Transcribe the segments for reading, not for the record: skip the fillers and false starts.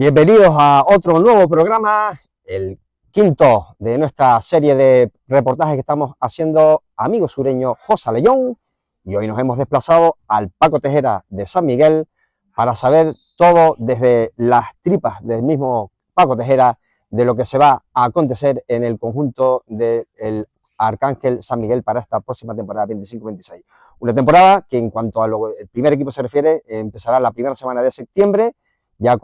Bienvenidos a otro nuevo programa, el quinto de nuestra serie de reportajes que estamos haciendo amigo sureño José Leyón, y hoy nos hemos desplazado al Paco Tejera de San Miguel para saber todo desde las tripas del mismo Paco Tejera de lo que se va a acontecer en el conjunto del Arcángel San Miguel para esta próxima temporada 25-26. Una temporada que en cuanto al primer equipo se refiere empezará la primera semana de septiembre, ya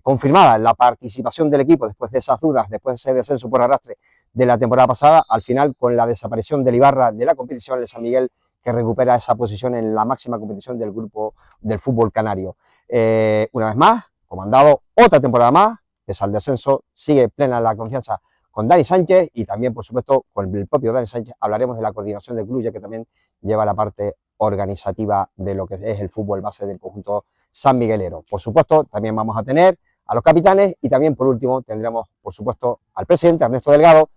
confirmada la participación del equipo después de esas dudas, después de ese descenso por arrastre de la temporada pasada, al final con la desaparición del Ibarra de la competición, el San Miguel que recupera esa posición en la máxima competición del grupo del fútbol canario. Una vez más, comandado otra temporada más, pese al descenso, sigue plena la confianza con Dani Sánchez y también, por supuesto, con el propio Dani Sánchez hablaremos de la coordinación del club, ya que también lleva la parte organizativa de lo que es el fútbol base del conjunto sanmiguelero. Por supuesto, también vamos a tener a los capitanes y también, por último, tendremos, por supuesto, al presidente Ernesto Delgado,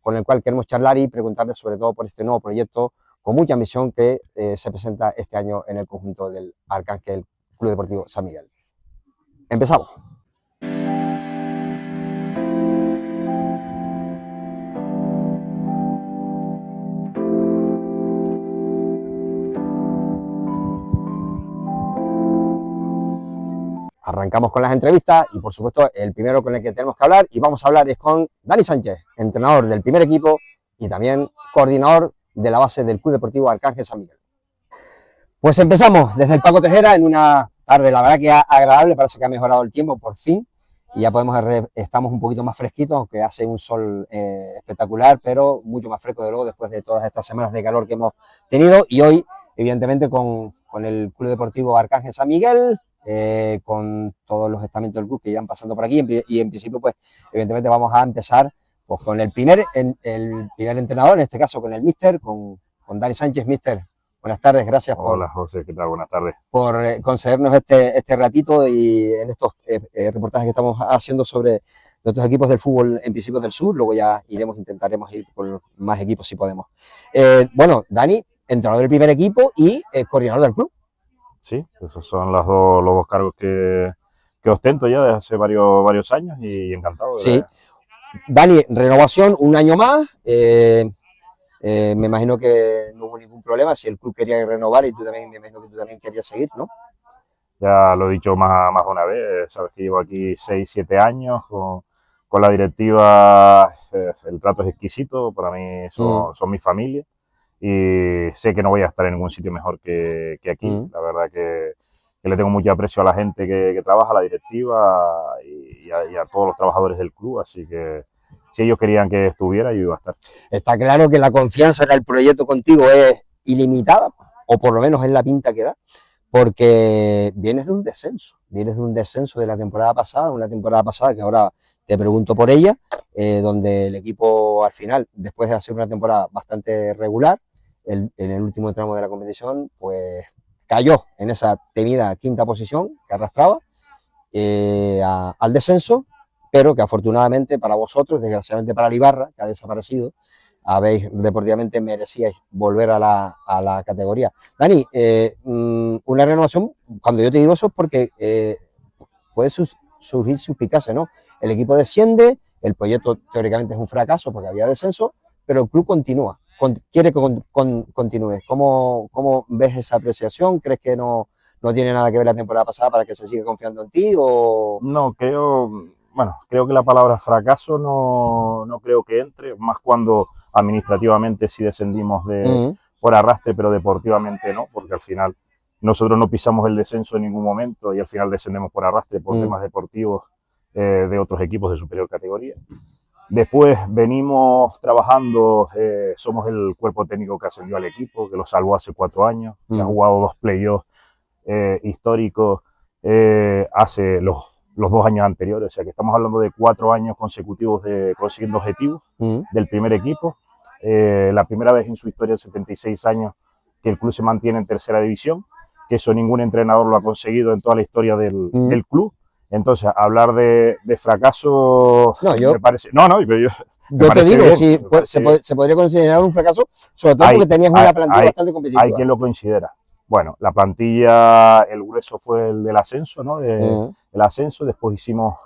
con el cual queremos charlar y preguntarle sobre todo por este nuevo proyecto con mucha ambición que se presenta este año en el conjunto del Arcángel Club Deportivo San Miguel. Empezamos. Arrancamos con las entrevistas y, por supuesto, el primero con el que tenemos que hablar y vamos a hablar es con Dani Sánchez, entrenador del primer equipo y también coordinador de la base del Club Deportivo Arcángel San Miguel. Pues empezamos desde el Paco Tejera en una tarde, la verdad que agradable, parece que ha mejorado el tiempo por fin y ya estamos un poquito más fresquitos, aunque hace un sol espectacular, pero mucho más fresco de luego después de todas estas semanas de calor que hemos tenido y hoy, evidentemente, con el Club Deportivo Arcángel San Miguel, con todos los estamentos del club que irán pasando por aquí y en principio, pues, evidentemente vamos a empezar pues, con el primer entrenador, en este caso con el míster, con Dani Sánchez. Míster, buenas tardes, gracias. Hola José, ¿qué tal? Buenas tardes. Por concedernos este ratito y en estos reportajes que estamos haciendo sobre nuestros equipos del fútbol en principio del sur, luego ya intentaremos ir con más equipos si podemos. Bueno, Dani, entrenador del primer equipo y coordinador del club. Sí, esos son los dos cargos que ostento ya desde hace varios años y encantado. Sí. Dani, renovación un año más. Me imagino que no hubo ningún problema si el club quería renovar y me imagino que tú también querías seguir, ¿no? Ya lo he dicho más de una vez, sabes que llevo aquí 6-7 años con la directiva, el trato es exquisito, para mí son mi familia y sé que no voy a estar en ningún sitio mejor que aquí. La verdad que le tengo mucho aprecio a la gente que trabaja, a la directiva y a todos los trabajadores del club, así que si ellos querían que estuviera, yo iba a estar. Está claro que la confianza en el proyecto contigo es ilimitada, o por lo menos es la pinta que da, porque vienes de un descenso de la temporada pasada, una temporada pasada que ahora te pregunto por ella, donde el equipo al final, después de hacer una temporada bastante regular, en el último tramo de la competición, pues cayó en esa temida quinta posición que arrastraba al descenso, pero que afortunadamente para vosotros, desgraciadamente para el Ibarra, que ha desaparecido, deportivamente merecíais volver a la categoría. Dani, una renovación, cuando yo te digo eso es porque puede surgir suspicacia, ¿no? El equipo desciende, el proyecto teóricamente es un fracaso porque había descenso, pero el club continúa, quiere que continúe. ¿Cómo ves esa apreciación? ¿Crees que no tiene nada que ver la temporada pasada para que se siga confiando en ti? O... No, creo que la palabra fracaso no creo que entre, más cuando administrativamente sí descendimos por arrastre, pero deportivamente no, porque al final nosotros no pisamos el descenso en ningún momento y al final descendemos por arrastre por temas deportivos de otros equipos de superior categoría. Después venimos trabajando, somos el cuerpo técnico que ascendió al equipo, que lo salvó hace 4 años, que ha jugado 2 playoffs históricos hace los 2 años anteriores, o sea que estamos hablando de 4 años consecutivos de consiguiendo objetivos del primer equipo. La primera vez en su historia de 76 años que el club se mantiene en tercera división, que eso ningún entrenador lo ha conseguido en toda la historia del club. Entonces, hablar de fracaso me parece... Yo te digo, sí, se podría considerar un fracaso, sobre todo porque tenías una plantilla bastante competitiva. Hay quien lo considera. Bueno, la plantilla, el grueso fue el del ascenso, ¿no? El ascenso, después hicimos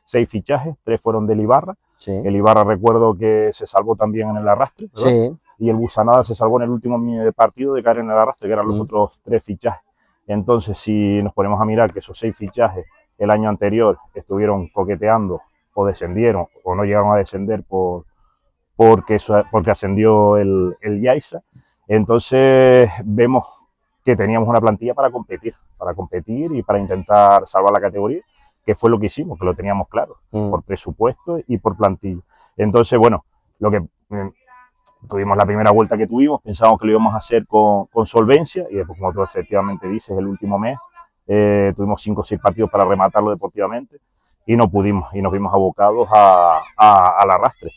6 fichajes, 3 fueron del Ibarra. Sí. El Ibarra recuerdo que se salvó también en el arrastre, ¿verdad? Sí. Y el Busanada se salvó en el último partido de caer en el arrastre, que eran los otros 3 fichajes. Entonces, si nos ponemos a mirar que esos 6 fichajes el año anterior estuvieron coqueteando o descendieron o no llegaron a descender porque ascendió el Yaiza, entonces vemos que teníamos una plantilla para competir y para intentar salvar la categoría, que fue lo que hicimos, que lo teníamos claro, por presupuesto y por plantilla. Entonces, bueno, lo que tuvimos la primera vuelta que tuvimos, pensábamos que lo íbamos a hacer con solvencia y después, como tú efectivamente dices, el último mes tuvimos 5 o 6 partidos para rematarlo deportivamente y no pudimos y nos vimos abocados al arrastre.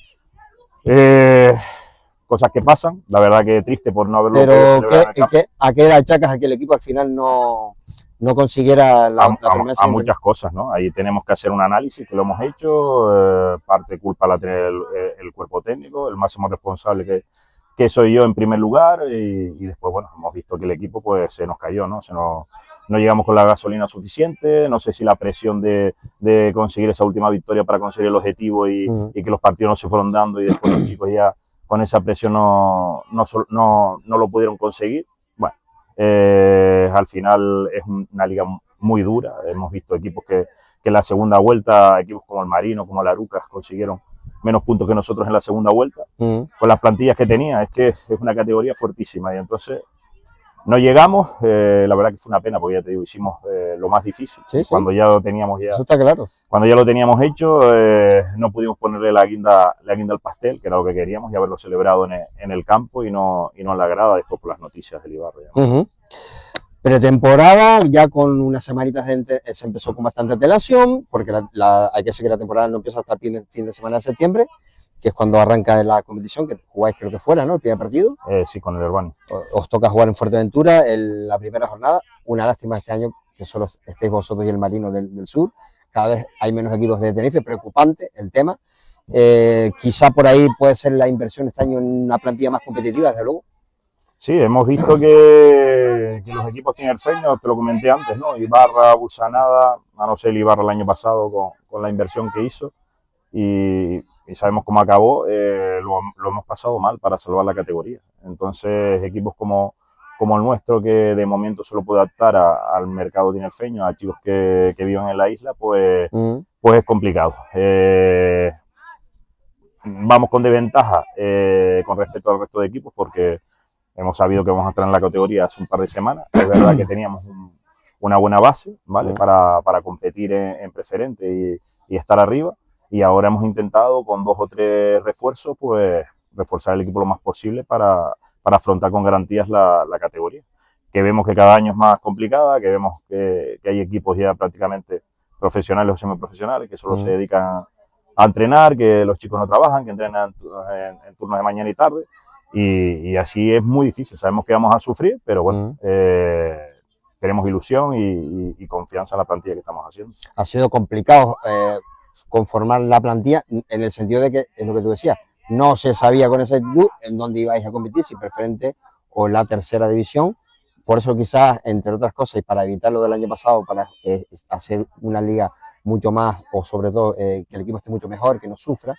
Cosas que pasan, la verdad que triste por no haberlo podido celebrar en el campo. ¿A qué achacas a que el equipo al final no consiguiera la a muchas cosas, ¿no? Ahí tenemos que hacer un análisis, que lo hemos hecho, parte culpa la tiene el cuerpo técnico, el máximo responsable que soy yo en primer lugar, y después, bueno, hemos visto que el equipo pues se nos cayó, ¿no? No llegamos con la gasolina suficiente, no sé si la presión de conseguir esa última victoria para conseguir el objetivo y que los partidos no se fueron dando y después los chicos ya con esa presión no lo pudieron conseguir. Bueno, al final es una liga muy dura, hemos visto equipos que en la segunda vuelta, equipos como el Marino, como el Arucas, consiguieron menos puntos que nosotros en la segunda vuelta, con las plantillas que tenía, es que es una categoría fuertísima y entonces no llegamos, la verdad que fue una pena porque ya te digo, hicimos lo más difícil. Sí, cuando ya lo teníamos eso está claro. Cuando ya lo teníamos hecho, no pudimos ponerle la guinda al pastel, que era lo que queríamos, y haberlo celebrado en el campo y no en la grada después por las noticias del Ibarra. Pretemporada, ya con unas semanitas se empezó con bastante antelación, porque hay que decir que la temporada no empieza hasta el fin de semana de septiembre, que es cuando arranca la competición, que jugáis creo que fuera, ¿no? El primer partido. Sí, con el Urbani. Os toca jugar en Fuerteventura la primera jornada. Una lástima este año que solo estéis vosotros y el Marino del Sur. Cada vez hay menos equipos de Tenerife, preocupante el tema. Quizá por ahí puede ser la inversión este año en una plantilla más competitiva, desde luego. Sí, hemos visto que los equipos tinerfeños, te lo comenté antes, ¿no? Ibarra, Busanada, a no ser el Ibarra el año pasado con la inversión que hizo y sabemos cómo acabó, lo hemos pasado mal para salvar la categoría. Entonces, equipos como el nuestro, que de momento solo puede adaptar al mercado tinerfeño, a chicos que viven en la isla, pues es complicado. Vamos con desventaja con respecto al resto de equipos porque hemos sabido que vamos a estar en la categoría hace un par de semanas. Es verdad que teníamos una buena base, ¿vale? Para competir en preferente y estar arriba. Y ahora hemos intentado con 2 o 3 refuerzos, pues reforzar el equipo lo más posible para afrontar con garantías la categoría. Que vemos que cada año es más complicada, que vemos que hay equipos ya prácticamente profesionales o semiprofesionales que solo se dedican a entrenar, que los chicos no trabajan, que entrenan en turnos de mañana y tarde. Y así es muy difícil, sabemos que vamos a sufrir, pero bueno, tenemos ilusión y confianza en la plantilla que estamos haciendo. Ha sido complicado conformar la plantilla en el sentido de que, es lo que tú decías, no se sabía con exactitud en dónde ibais a competir, si preferente o la tercera división. Por eso quizás, entre otras cosas, y para evitar lo del año pasado, para hacer una liga mucho más, o sobre todo que el equipo esté mucho mejor, que no sufra,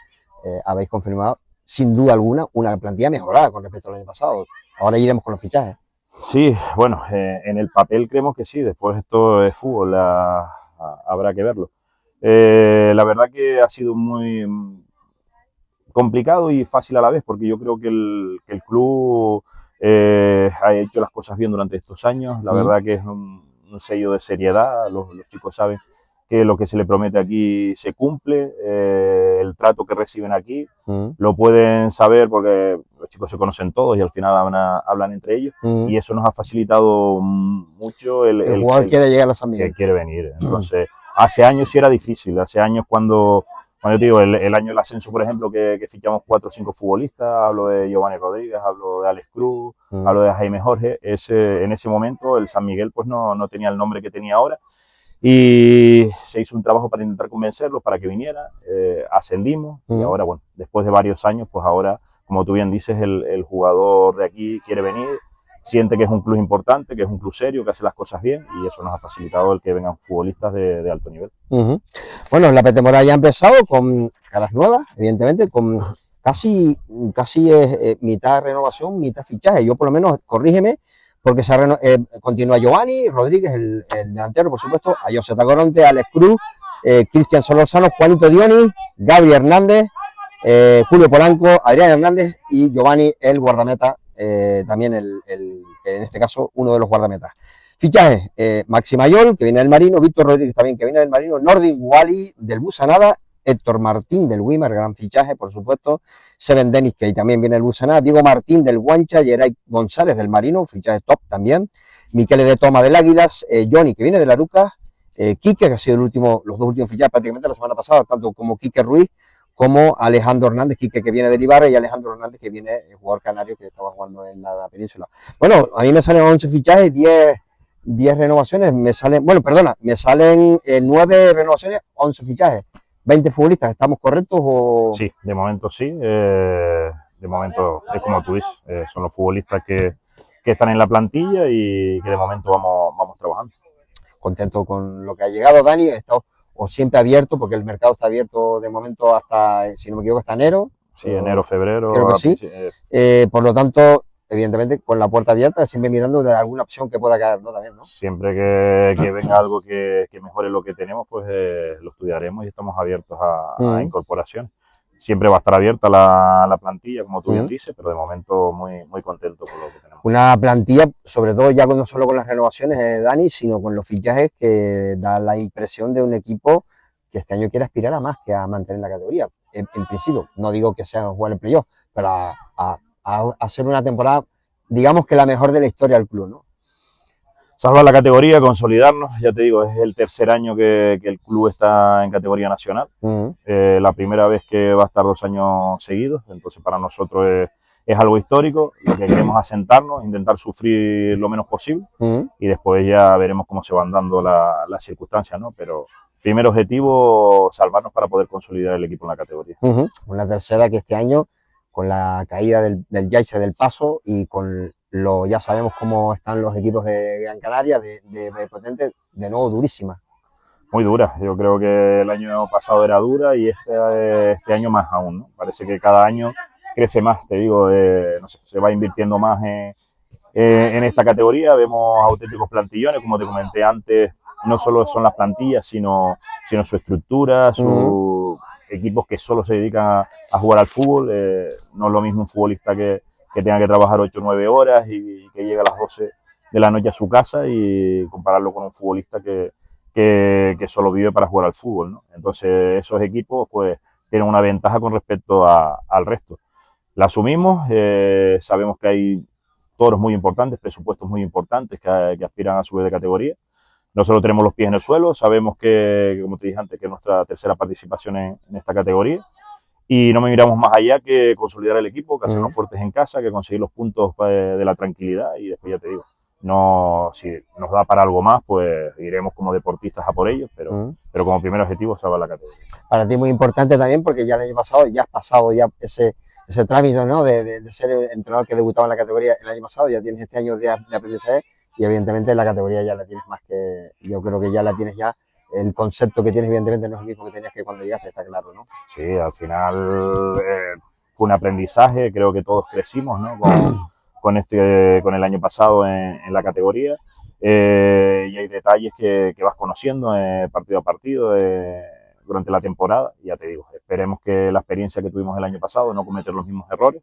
habéis confirmado sin duda alguna una plantilla mejorada con respecto al año pasado. Ahora iremos con los fichajes. Sí, bueno, en el papel creemos que sí, después esto es fútbol, habrá que verlo. La verdad que ha sido muy complicado y fácil a la vez, porque yo creo que el club ha hecho las cosas bien durante estos años. La verdad que es un sello de seriedad, los chicos saben que lo que se le promete aquí se cumple, el trato que reciben aquí, lo pueden saber porque los chicos se conocen todos y al final hablan entre ellos, y eso nos ha facilitado mucho el jugador quiere llegar a San Miguel. Que quiere venir. Entonces, hace años sí era difícil, hace años cuando yo te digo, el año del ascenso, por ejemplo, que fichamos 4 o 5 futbolistas, hablo de Giovanni Rodríguez, hablo de Alex Cruz, hablo de Jaime Jorge, en ese momento el San Miguel pues no tenía el nombre que tenía ahora, y se hizo un trabajo para intentar convencerlos para que viniera, ascendimos, y ahora, bueno, después de varios años, pues ahora, como tú bien dices, el jugador de aquí quiere venir, siente que es un club importante, que es un club serio, que hace las cosas bien, y eso nos ha facilitado el que vengan futbolistas de alto nivel. Bueno, la pretemporada ya ha empezado con caras nuevas, evidentemente, con casi mitad renovación, mitad fichaje. Yo por lo menos, corrígeme, porque continúa Giovanni Rodríguez, el delantero, por supuesto, a José Tacoronte, Alex Cruz, Cristian Solorzano, Juanito Dionis, Gaby Hernández, Julio Polanco, Adrián Hernández y Giovanni, el guardameta, también en este caso uno de los guardametas. Fichajes, Maxi Mayol, que viene del Marino, Víctor Rodríguez también, que viene del Marino, Nordin Wally del Busanada, Héctor Martín del Wimar, gran fichaje, por supuesto, Seven Denis, que también viene del Busanada, Diego Martín del Guancha, Yeray González del Marino, fichaje top también, Miquele de Toma del Águilas, Johnny, que viene de la Arucas, Quique, que ha sido los dos últimos fichajes prácticamente la semana pasada, tanto como Quique Ruiz, como Alejandro Hernández, Quique, que viene del Ibarra, y Alejandro Hernández, que viene, jugador canario que estaba jugando en la península. Bueno, a mí me salen 11 fichajes, 10 renovaciones, me salen 9 renovaciones, 11 fichajes, 20 futbolistas. ¿Estamos correctos o...? Sí, de momento sí. De momento es como tú dices, son los futbolistas que están en la plantilla y que de momento vamos trabajando. Contento con lo que ha llegado, Dani, o siempre abierto, porque el mercado está abierto de momento hasta, si no me equivoco, hasta enero. Sí, enero, febrero. Creo que sí. Por lo tanto, evidentemente, con la puerta abierta, siempre mirando de alguna opción que pueda caer, ¿no? También, ¿no? Siempre que venga algo que mejore lo que tenemos, pues lo estudiaremos y estamos abiertos a incorporación. Siempre va a estar abierta la plantilla, como tú bien dices, pero de momento muy, muy contento con lo que tenemos. Una plantilla, sobre todo ya no solo con las renovaciones, Dani, sino con los fichajes, que da la impresión de un equipo que este año quiere aspirar a más que a mantener la categoría. En principio, no digo que sea jugar en playoff, pero a hacer una temporada, digamos que la mejor de la historia del club, ¿no? Salvar la categoría, consolidarnos, ya te digo, es el tercer año que el club está en categoría nacional. La primera vez que va a estar 2 años seguidos, entonces para nosotros es algo histórico. Lo que queremos es asentarnos, intentar sufrir lo menos posible y después ya veremos cómo se van dando las circunstancias, ¿no? Pero primer objetivo, salvarnos para poder consolidar el equipo en la categoría. Una tercera que este año, con la caída del Yaiza del Paso y con ya sabemos cómo están los equipos de Gran Canaria, de Potente, de nuevo durísima. Muy dura, yo creo que el año pasado era dura y este año más aún, ¿no? Parece que cada año crece más, te digo, no sé, se va invirtiendo más en esta categoría, vemos auténticos plantillones, como te comenté antes, no solo son las plantillas, sino su estructura, sus equipos que solo se dedican a jugar al fútbol, no es lo mismo un futbolista que tenga que trabajar 8 o 9 horas y que llegue a las 12 de la noche a su casa y compararlo con un futbolista que solo vive para jugar al fútbol, ¿no? Entonces esos equipos pues tienen una ventaja con respecto al resto. La asumimos, sabemos que hay toros muy importantes, presupuestos muy importantes que aspiran a subir de categoría. Nosotros tenemos los pies en el suelo, sabemos que, como te dije antes, que es nuestra tercera participación en esta categoría. Y no me miramos más allá que consolidar el equipo, que hacernos fuertes en casa, que conseguir los puntos de la tranquilidad y después ya te digo, si nos da para algo más, pues iremos como deportistas a por ellos, pero como primer objetivo salvar la categoría. Para ti muy importante también porque ya el año pasado ya has pasado ya ese trámite, ¿no? de ser el entrenador que debutaba en la categoría el año pasado, ya tienes este año de aprendizaje y evidentemente la categoría ya la tienes más que, yo creo que ya la tienes ya. El concepto que tienes, evidentemente, no es el mismo que tenías que cuando llegaste, está claro, ¿no? Sí, al final fue un aprendizaje, creo que todos crecimos, ¿no? Con el año pasado en la categoría y hay detalles que vas conociendo partido a partido durante la temporada. Y ya te digo, esperemos que la experiencia que tuvimos el año pasado, no cometer los mismos errores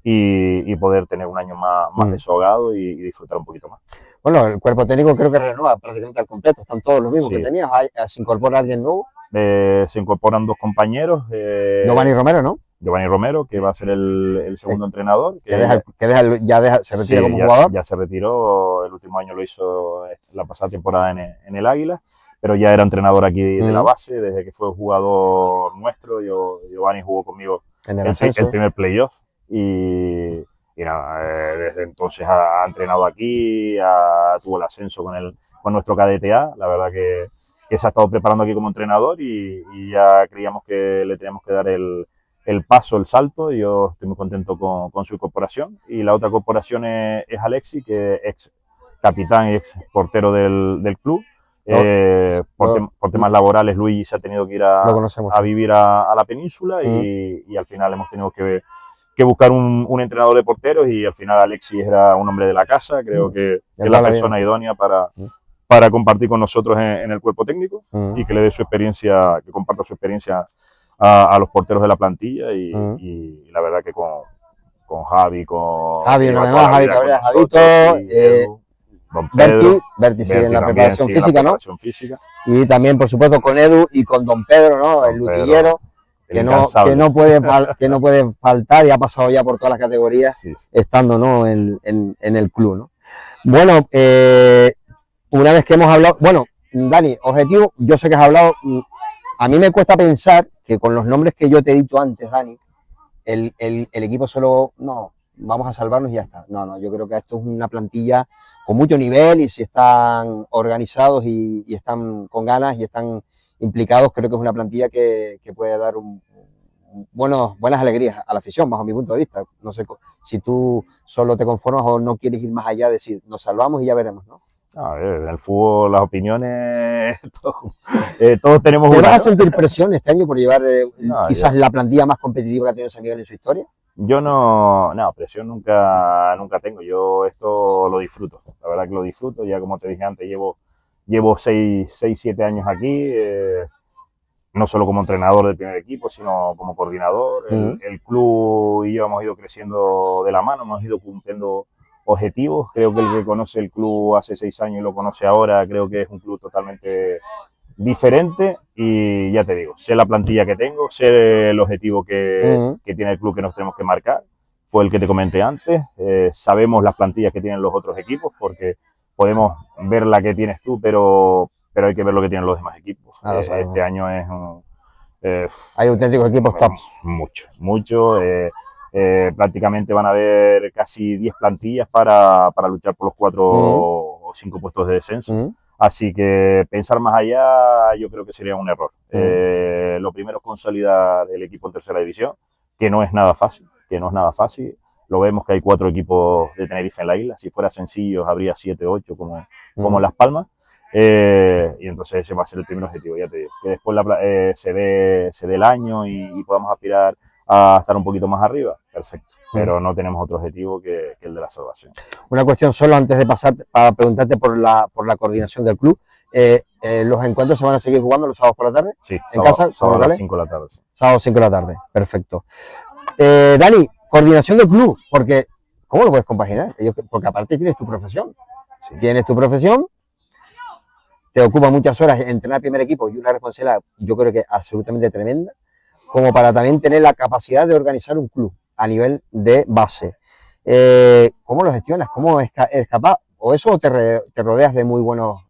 y poder tener un año más desahogado y disfrutar un poquito más. Bueno, el cuerpo técnico creo que renueva prácticamente al completo, están todos los mismos que tenías, se incorpora alguien nuevo. Se incorporan 2 compañeros. Giovanni Romero, ¿no? Giovanni Romero, que va a ser el segundo entrenador. Se retira como jugador. Ya se retiró, el último año lo hizo la pasada temporada en el Águila, pero ya era entrenador aquí de la base, desde que fue jugador nuestro. Giovanni jugó conmigo en el primer playoff y nada, desde entonces ha entrenado aquí, tuvo el ascenso con nuestro cadete A. La verdad que se ha estado preparando aquí como entrenador y ya creíamos que le teníamos que dar el el paso, el salto, y yo estoy muy contento con su incorporación. Y la otra corporación es Alexi, que es ex capitán y ex portero del club. Por temas laborales, Luis se ha tenido que ir a vivir a la península y al final hemos tenido que buscar un entrenador de porteros, y al final Alexis era un hombre de la casa. Creo que es la persona idónea para compartir con nosotros en el cuerpo técnico y que le dé su experiencia, que comparta su experiencia a los porteros de la plantilla y la verdad que con Javi, Javi Cabrera, Javito, Don Pedro, Berti sigue en la preparación física, ¿no? Y también, por supuesto, con Edu y con Don Pedro, ¿no? El lutillero, que no puede faltar y ha pasado ya por todas las categorías, estando, ¿no? en el club, ¿no? Bueno, una vez que hemos hablado, bueno, Dani, objetivo, yo sé que has hablado, a mí me cuesta pensar que con los nombres que yo te he dicho antes, Dani, el equipo solo, no, vamos a salvarnos y ya está. No, yo creo que esto es una plantilla con mucho nivel, y si están organizados y están con ganas y están implicados, creo que es una plantilla que puede dar buenas alegrías a la afición, bajo mi punto de vista. No sé si tú solo te conformas o no quieres ir más allá de decir, nos salvamos y ya veremos, ¿no? A ver, en el fútbol las opiniones, todos tenemos una. ¿Te vas a sentir presión este año por llevar quizás la plantilla más competitiva que ha tenido San Miguel en su historia? Yo no, presión nunca tengo. Yo esto lo disfruto, la verdad que lo disfruto. Ya como te dije antes, llevo 6-7 años aquí, no solo como entrenador del primer equipo, sino como coordinador. El club y yo hemos ido creciendo de la mano, hemos ido cumpliendo objetivos. Creo que el que conoce el club hace 6 años y lo conoce ahora, creo que es un club totalmente diferente, y ya te digo, sé la plantilla que tengo, sé el objetivo que tiene el club, que nos tenemos que marcar. Fue el que te comenté antes. Sabemos las plantillas que tienen los otros equipos, porque podemos ver la que tienes tú, pero hay que ver lo que tienen los demás equipos. Este año hay auténticos equipos tops. Mucho. Prácticamente van a haber casi 10 plantillas para luchar por los 4 o 5 puestos de descenso. Así que pensar más allá yo creo que sería un error. Lo primero es consolidar el equipo en tercera división, que no es nada fácil. Lo vemos que hay 4 equipos de Tenerife en la isla. Si fuera sencillo habría 7, 8 como Las Palmas. Y entonces ese va a ser el primer objetivo, ya te digo. Que después se dé el año y podamos aspirar a estar un poquito más arriba, perfecto. Pero no tenemos otro objetivo que el de la salvación. Una cuestión solo antes de pasar para preguntarte por la coordinación del club. ¿Los encuentros se van a seguir jugando los sábados por la tarde? Sí, ¿En casa? Sábado a las 5 de la tarde. Sí. Sábado 5 de la tarde, perfecto. Dani, coordinación del club, porque ¿cómo lo puedes compaginar? Porque aparte tienes tu profesión. Sí. Tienes tu profesión, te ocupa muchas horas entrenar primer equipo y una responsabilidad, yo creo que absolutamente tremenda, como para también tener la capacidad de organizar un club a nivel de base. ¿Cómo lo gestionas? ¿Cómo eres capaz? ¿O eso te rodeas de muy buenos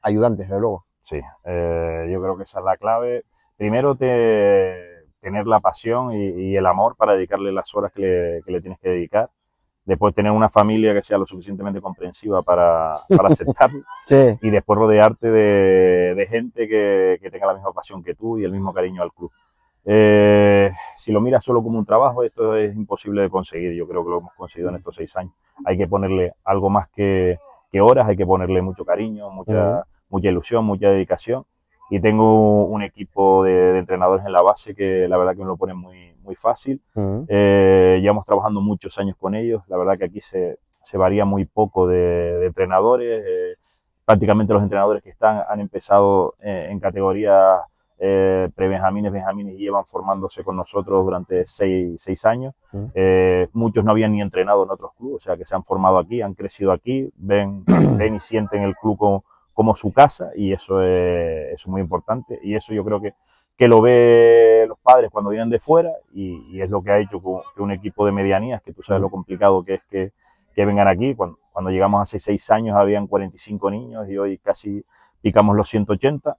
ayudantes, desde luego? Sí, yo creo que esa es la clave. Primero, tener la pasión y el amor para dedicarle las horas que le tienes que dedicar. Después, tener una familia que sea lo suficientemente comprensiva para aceptarlo. Sí. Y después rodearte de gente que tenga la misma pasión que tú y el mismo cariño al club. Si lo miras solo como un trabajo, esto es imposible de conseguir. Yo creo que lo hemos conseguido en estos 6 años. Hay que ponerle algo más que horas, hay que ponerle mucho cariño, mucha ilusión, mucha dedicación. Y tengo un equipo de entrenadores en la base que la verdad que me lo ponen muy fácil. Llevamos trabajando muchos años con ellos. La verdad que aquí se varía muy poco de entrenadores. Prácticamente los entrenadores que han empezado en categorías pre-benjamines, benjamines, y llevan formándose con nosotros durante 6 años. Muchos no habían ni entrenado en otros clubes, o sea que se han formado aquí, han crecido aquí, ven y sienten el club como su casa, y eso es muy importante, y eso yo creo que lo ve los padres cuando vienen de fuera, y es lo que ha hecho que un equipo de medianías, que tú sabes lo complicado que es que vengan aquí. Cuando llegamos hace 6 años habían 45 niños y hoy casi picamos los 180.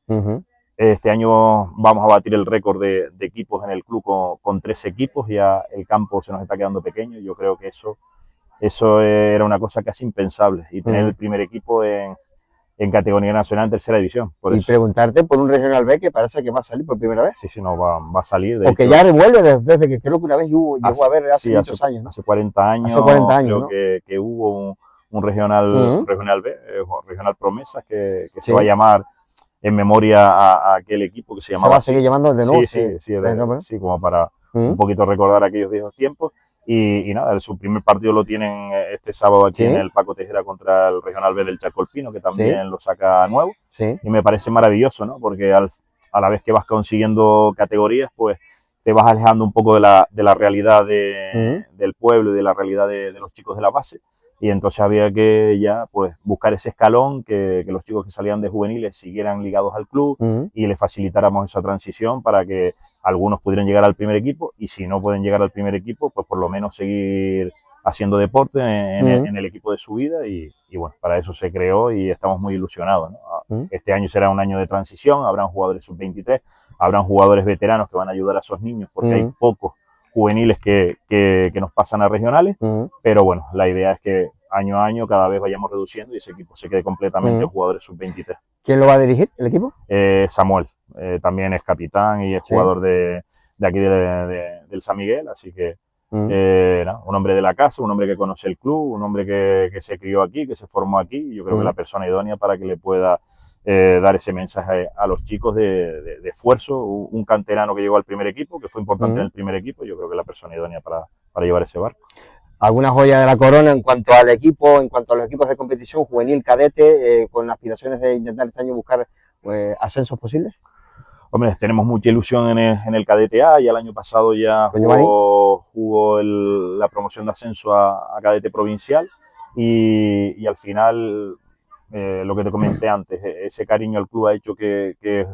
Este año vamos a batir el récord de equipos en el club con 3 equipos. Ya el campo se nos está quedando pequeño. Yo creo que eso era una cosa casi impensable. Y tener el primer equipo en en categoría nacional en tercera división. Por y eso. Preguntarte por un Regional B que parece que va a salir por primera vez. Sí, no, va a salir. De hecho, ya revuelve desde que creo que una vez llegó a haber hace muchos años, ¿no? Hace 40 años. Hace 40 años, creo ¿no? que hubo un regional B, Regional Promesas, que se va a llamar en memoria a aquel equipo que se llamaba. ¿Se va a seguir llamando de nuevo? Sí, como para un poquito recordar aquellos viejos tiempos. Y nada, su primer partido lo tienen este sábado aquí en el Paco Tejera contra el Regional B del Chacolpino, que también lo saca nuevo. Y me parece maravilloso, ¿no? Porque a la vez que vas consiguiendo categorías, pues te vas alejando un poco de la realidad del pueblo y de la realidad de los chicos de la base. Y entonces había que ya pues buscar ese escalón, que los chicos que salían de juveniles siguieran ligados al club y les facilitáramos esa transición para que algunos pudieran llegar al primer equipo, y si no pueden llegar al primer equipo, pues por lo menos seguir haciendo deporte en el equipo de su vida, y bueno, para eso se creó y estamos muy ilusionados, ¿no? Este año será un año de transición, habrán jugadores sub-23, habrán jugadores veteranos que van a ayudar a esos niños, porque hay pocos juveniles que nos pasan a regionales, pero bueno, la idea es que año a año cada vez vayamos reduciendo y ese equipo se quede completamente en jugadores sub-23. ¿Quién lo va a dirigir, el equipo? Samuel, también es capitán y es jugador de aquí del San Miguel, así que un hombre de la casa, un hombre que conoce el club, un hombre que se crió aquí, que se formó aquí, y yo creo que es la persona idónea para que le pueda dar ese mensaje a los chicos de esfuerzo. Un canterano que llegó al primer equipo, que fue importante en el primer equipo, yo creo que es la persona idónea para llevar ese barco. ¿Alguna joya de la corona en cuanto al equipo, en cuanto a los equipos de competición, juvenil, cadete, con aspiraciones de intentar este año buscar ascensos posibles? Hombre, tenemos mucha ilusión en el cadete A, y el año pasado ya jugó la promoción de ascenso a cadete provincial, y al final, lo que te comenté antes, ese cariño al club ha hecho que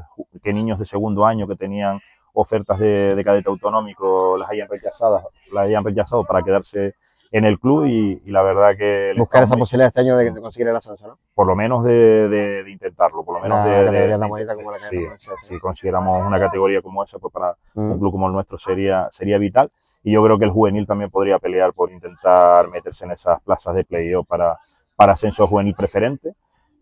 niños de segundo año que tenían ofertas de cadete autonómico las hayan rechazado para quedarse en el club, y la verdad que... Buscar esa posibilidad este año de conseguir el ascenso, ¿no? Por lo menos de intentarlo, por lo menos si consiguiéramos una categoría como esa, pues para un club como el nuestro sería vital, y yo creo que el juvenil también podría pelear por intentar meterse en esas plazas de playoff para ascenso juvenil preferente.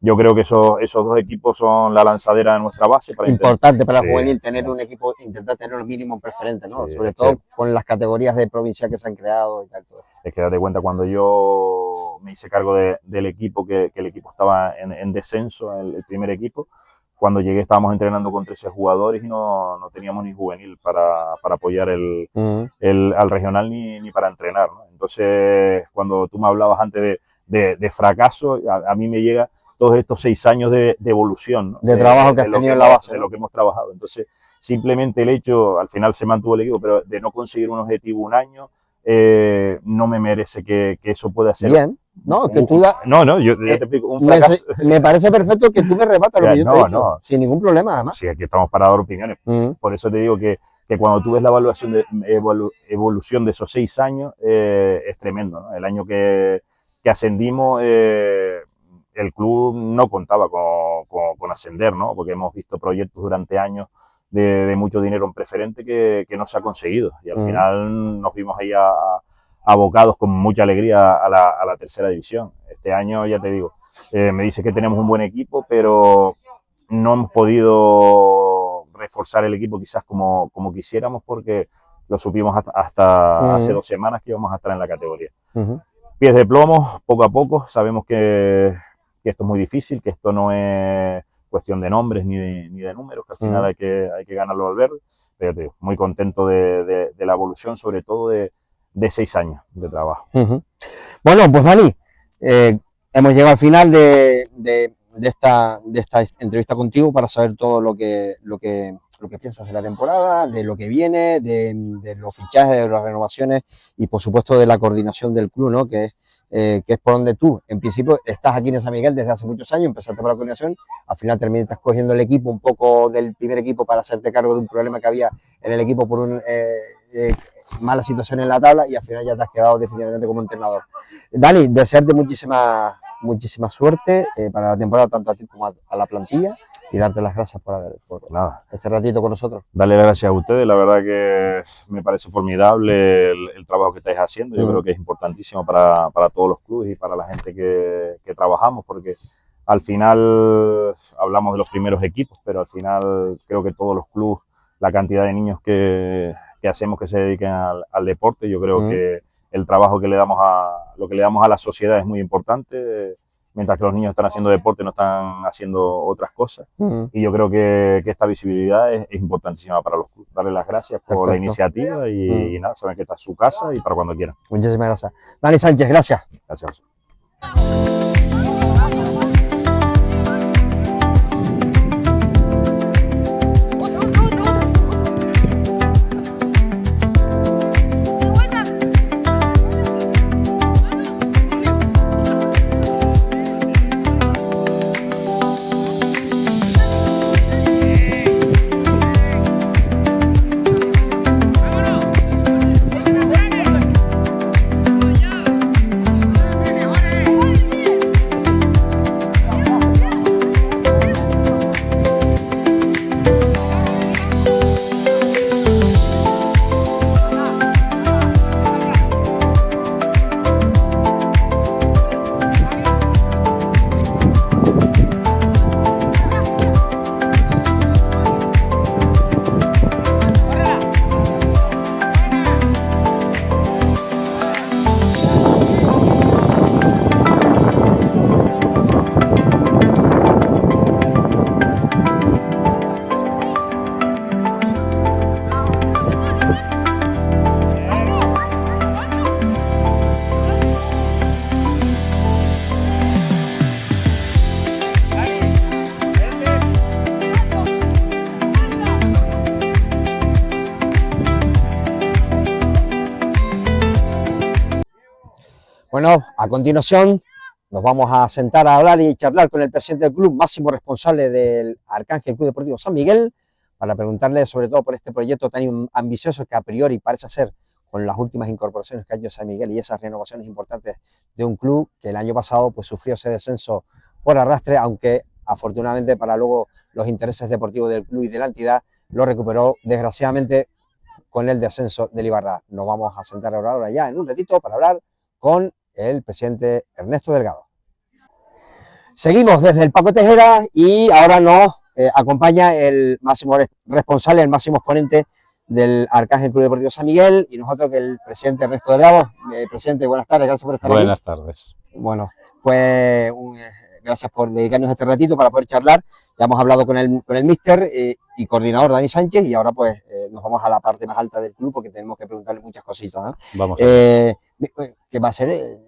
Yo creo que esos dos equipos son la lanzadera de nuestra base. Importante para el juvenil tener un equipo, intentar tener un mínimo preferente, ¿no? Sobre todo con las categorías de provincia que se han creado y tal. Es que date cuenta, cuando yo me hice cargo del equipo, que el equipo estaba en descenso, el primer equipo, cuando llegué estábamos entrenando con 13 jugadores y no teníamos ni juvenil para apoyar al regional ni para entrenar, ¿no? Entonces, cuando tú me hablabas antes de fracaso, a mí me llega todos estos 6 años de evolución, ¿no? De trabajo que has tenido en la base, de lo que hemos trabajado. Entonces, simplemente el hecho, al final se mantuvo el equipo, pero de no conseguir un objetivo un año, no me merece que eso pueda ser. Bien, no, que tú yo te explico, un fracaso. Me parece perfecto que tú me rebatas lo que yo te he dicho, sin ningún problema, además. Sí, aquí estamos para dar opiniones. Por eso te digo que cuando tú ves la evolución de esos 6 años, es tremendo, ¿no? El año que ascendimos, el club no contaba con ascender, ¿no? Porque hemos visto proyectos durante años de mucho dinero en preferente que no se ha conseguido, y al final nos vimos ahí abocados con mucha alegría a la tercera división. Este año, ya te digo, me dice que tenemos un buen equipo, pero no hemos podido reforzar el equipo quizás como quisiéramos, porque lo supimos hasta hace 2 semanas que íbamos a estar en la categoría. Pies de plomo, poco a poco. Sabemos que esto es muy difícil, que esto no es cuestión de nombres ni de números, que al final hay que ganarlo al verde, pero digo, muy contento de la evolución, sobre todo de 6 años de trabajo. Bueno, pues Dani, hemos llegado al final de esta entrevista contigo para saber todo lo que piensas de la temporada, de lo que viene, de los fichajes, de las renovaciones y por supuesto de la coordinación del club, ¿no? Que es por donde tú, en principio, estás aquí en San Miguel desde hace muchos años, empezaste por la coordinación, al final terminaste cogiendo el equipo un poco del primer equipo para hacerte cargo de un problema que había en el equipo por una mala situación en la tabla, y al final ya te has quedado definitivamente como entrenador. Dani, desearte muchísima suerte para la temporada, tanto a ti como a la plantilla, y darte las gracias por este ratito con nosotros. Darle las gracias a ustedes, la verdad que me parece formidable el trabajo que estáis haciendo. Yo creo que es importantísimo para todos los clubes y para la gente que trabajamos, porque al final hablamos de los primeros equipos, pero al final creo que todos los clubes, la cantidad de niños que hacemos que se dediquen al deporte, yo creo que el trabajo que le damos lo que le damos a la sociedad es muy importante. Mientras que los niños están haciendo deporte, no están haciendo otras cosas. Y yo creo que esta visibilidad es importantísima para los clubes. Darle las gracias por la iniciativa y nada, saben que esta es su casa y para cuando quieran. Muchísimas gracias. Dani Sánchez, gracias. Gracias. Bueno, a continuación nos vamos a sentar a hablar y charlar con el presidente del club, máximo responsable del Arcángel Club Deportivo San Miguel, para preguntarle sobre todo por este proyecto tan ambicioso que a priori parece ser, con las últimas incorporaciones que ha hecho San Miguel y esas renovaciones importantes de un club que el año pasado pues sufrió ese descenso por arrastre, aunque afortunadamente para luego los intereses deportivos del club y de la entidad lo recuperó desgraciadamente con el descenso del Ibarra. Nos vamos a sentar ahora ya en un ratito para hablar con el presidente Ernesto Delgado. Seguimos desde el Paco Tejera y ahora nos acompaña el máximo responsable, el máximo exponente del Arcángel Club Deportivo San Miguel y nosotros que el presidente Ernesto Delgado. Presidente, buenas tardes, gracias por estar aquí. Buenas tardes. Bueno, pues gracias por dedicarnos este ratito para poder charlar. Ya hemos hablado con el míster y coordinador Dani Sánchez y ahora pues nos vamos a la parte más alta del club porque tenemos que preguntarle muchas cositas, ¿no? Vamos. Que va a ser,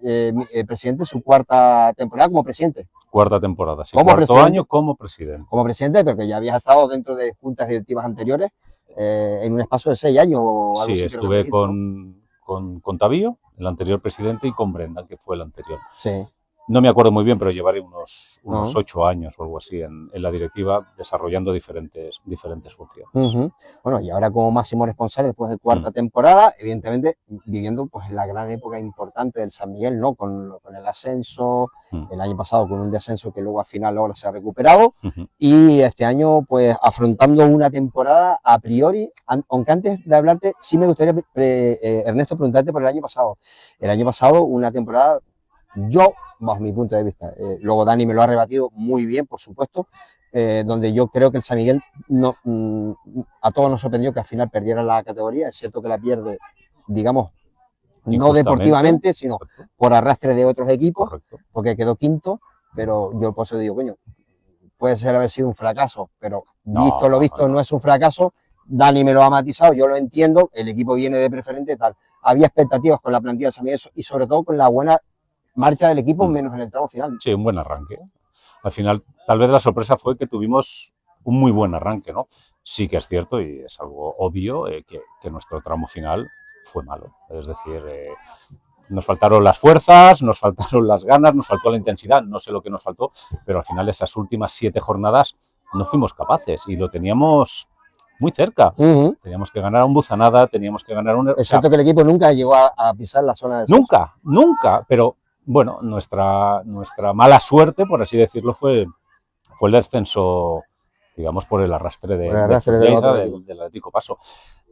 presidente, su cuarta temporada como presidente. Cuarta temporada, sí. Como Cuarto presidente. año como presidente. Como presidente, pero que ya habías estado dentro de juntas directivas anteriores en un espacio de 6 años o algo así. Sí, estuve con Tavío, el anterior presidente, y con Brenda, que fue el anterior. Sí. No me acuerdo muy bien, pero llevaré unos 8 años o algo así en la directiva, desarrollando diferentes funciones. Bueno, y ahora como máximo responsable, después de cuarta temporada, evidentemente viviendo pues la gran época importante del San Miguel, ¿no? Con el ascenso, el año pasado con un descenso que luego al final ahora se ha recuperado, y este año pues afrontando una temporada a priori, aunque antes de hablarte, sí me gustaría, Ernesto, preguntarte por el año pasado. El año pasado una temporada, yo, bajo mi punto de vista, luego Dani me lo ha rebatido muy bien, por supuesto, donde yo creo que el San Miguel a todos nos sorprendió que al final perdiera la categoría. Es cierto que la pierde, digamos, no deportivamente, sino por arrastre de otros equipos, porque quedó quinto, pero yo por eso digo, coño, puede ser haber sido un fracaso, pero visto lo visto no es un fracaso. Dani me lo ha matizado, yo lo entiendo, el equipo viene de preferente, tal. Había expectativas con la plantilla del San Miguel y sobre todo con la buena marcha del equipo, menos en el tramo final. Sí, un buen arranque. Al final, tal vez la sorpresa fue que tuvimos un muy buen arranque, ¿no? Sí que es cierto y es algo obvio que nuestro tramo final fue malo. Es decir, nos faltaron las fuerzas, nos faltaron las ganas, nos faltó la intensidad, no sé lo que nos faltó, pero al final esas últimas 7 jornadas no fuimos capaces y lo teníamos muy cerca. Teníamos que ganar a un Buzanada, teníamos que ganar un... Es cierto que el equipo nunca llegó a pisar la zona de... Nunca, pero... Bueno, nuestra mala suerte, por así decirlo, fue el descenso, digamos, por el arrastre del Atlético Paso.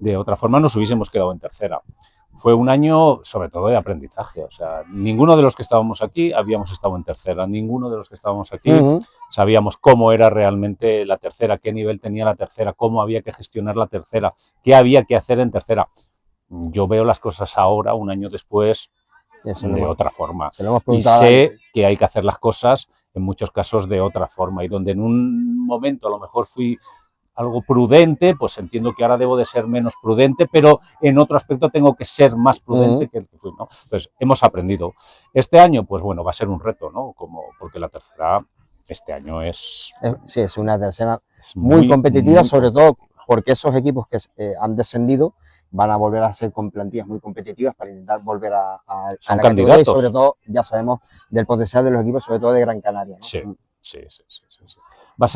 De otra forma nos hubiésemos quedado en tercera. fue un año sobre todo de aprendizaje. O sea, ninguno de los que estábamos aquí habíamos estado en tercera, ninguno de los que estábamos aquí sabíamos cómo era realmente la tercera, qué nivel tenía la tercera, cómo había que gestionar la tercera, qué había que hacer en tercera. Yo veo las cosas ahora, un año después, de otra forma. Y sé que hay que hacer las cosas, en muchos casos, de otra forma. Y donde en un momento a lo mejor fui algo prudente, pues entiendo que ahora debo de ser menos prudente, pero en otro aspecto tengo que ser más prudente que el que fui, ¿no? Entonces, hemos aprendido. Este año, pues bueno, va a ser un reto, ¿no? Porque la tercera, este año sí, es una tercera muy competitiva, muy sobre todo porque esos equipos que han descendido van a volver a ser con plantillas muy competitivas para intentar volver a la categoría, y sobre todo ya sabemos del potencial de los equipos, sobre todo de Gran Canaria, ¿no? Sí. Va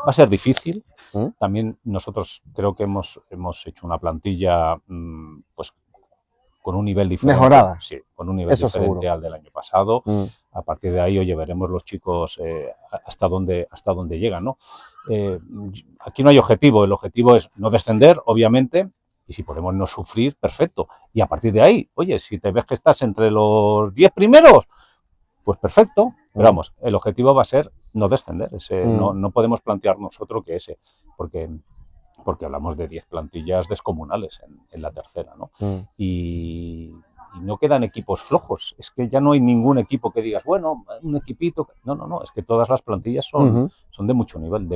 a ser difícil. También nosotros creo que hemos hecho una plantilla pues con un nivel diferente. Mejorada. Sí, con un nivel diferente al del año pasado. A partir de ahí, oye, veremos los chicos hasta dónde llegan, ¿no? Aquí no hay objetivo. El objetivo es no descender, obviamente, y si podemos no sufrir, perfecto. Y a partir de ahí, oye, si te ves que estás entre los 10 primeros, pues perfecto. Pero vamos, el objetivo va a ser no descender. No podemos plantearnos otro que ese, porque hablamos de 10 plantillas descomunales en la tercera, ¿no? Y no quedan equipos flojos. Es que ya no hay ningún equipo que digas, bueno, un equipito. No. Es que todas las plantillas son de mucho nivel,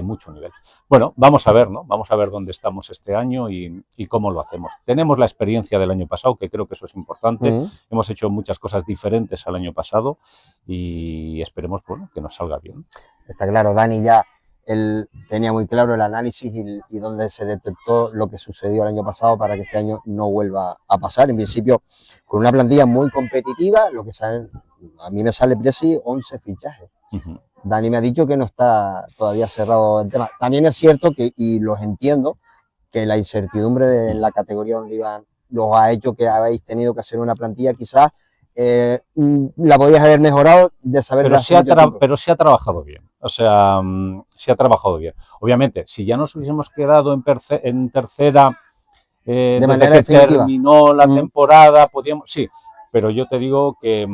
Bueno, vamos a ver, ¿no? Vamos a ver dónde estamos este año y cómo lo hacemos. Tenemos la experiencia del año pasado, que creo que eso es importante. Hemos hecho muchas cosas diferentes al año pasado y esperemos, bueno, que nos salga bien. Está claro, Dani ya él tenía muy claro el análisis y donde se detectó lo que sucedió el año pasado para que este año no vuelva a pasar. En principio, con una plantilla muy competitiva, lo que sale, a mí me sale Presi 11 fichajes. Dani me ha dicho que no está todavía cerrado el tema. También es cierto que, y los entiendo, que la incertidumbre de la categoría donde iban los ha hecho que habéis tenido que hacer una plantilla quizás la podías haber mejorado de saber. Pero se ha trabajado bien. O sea, se ha trabajado bien. Obviamente, si ya nos hubiésemos quedado en tercera de manera desde que terminó la temporada, podíamos, sí, pero yo te digo que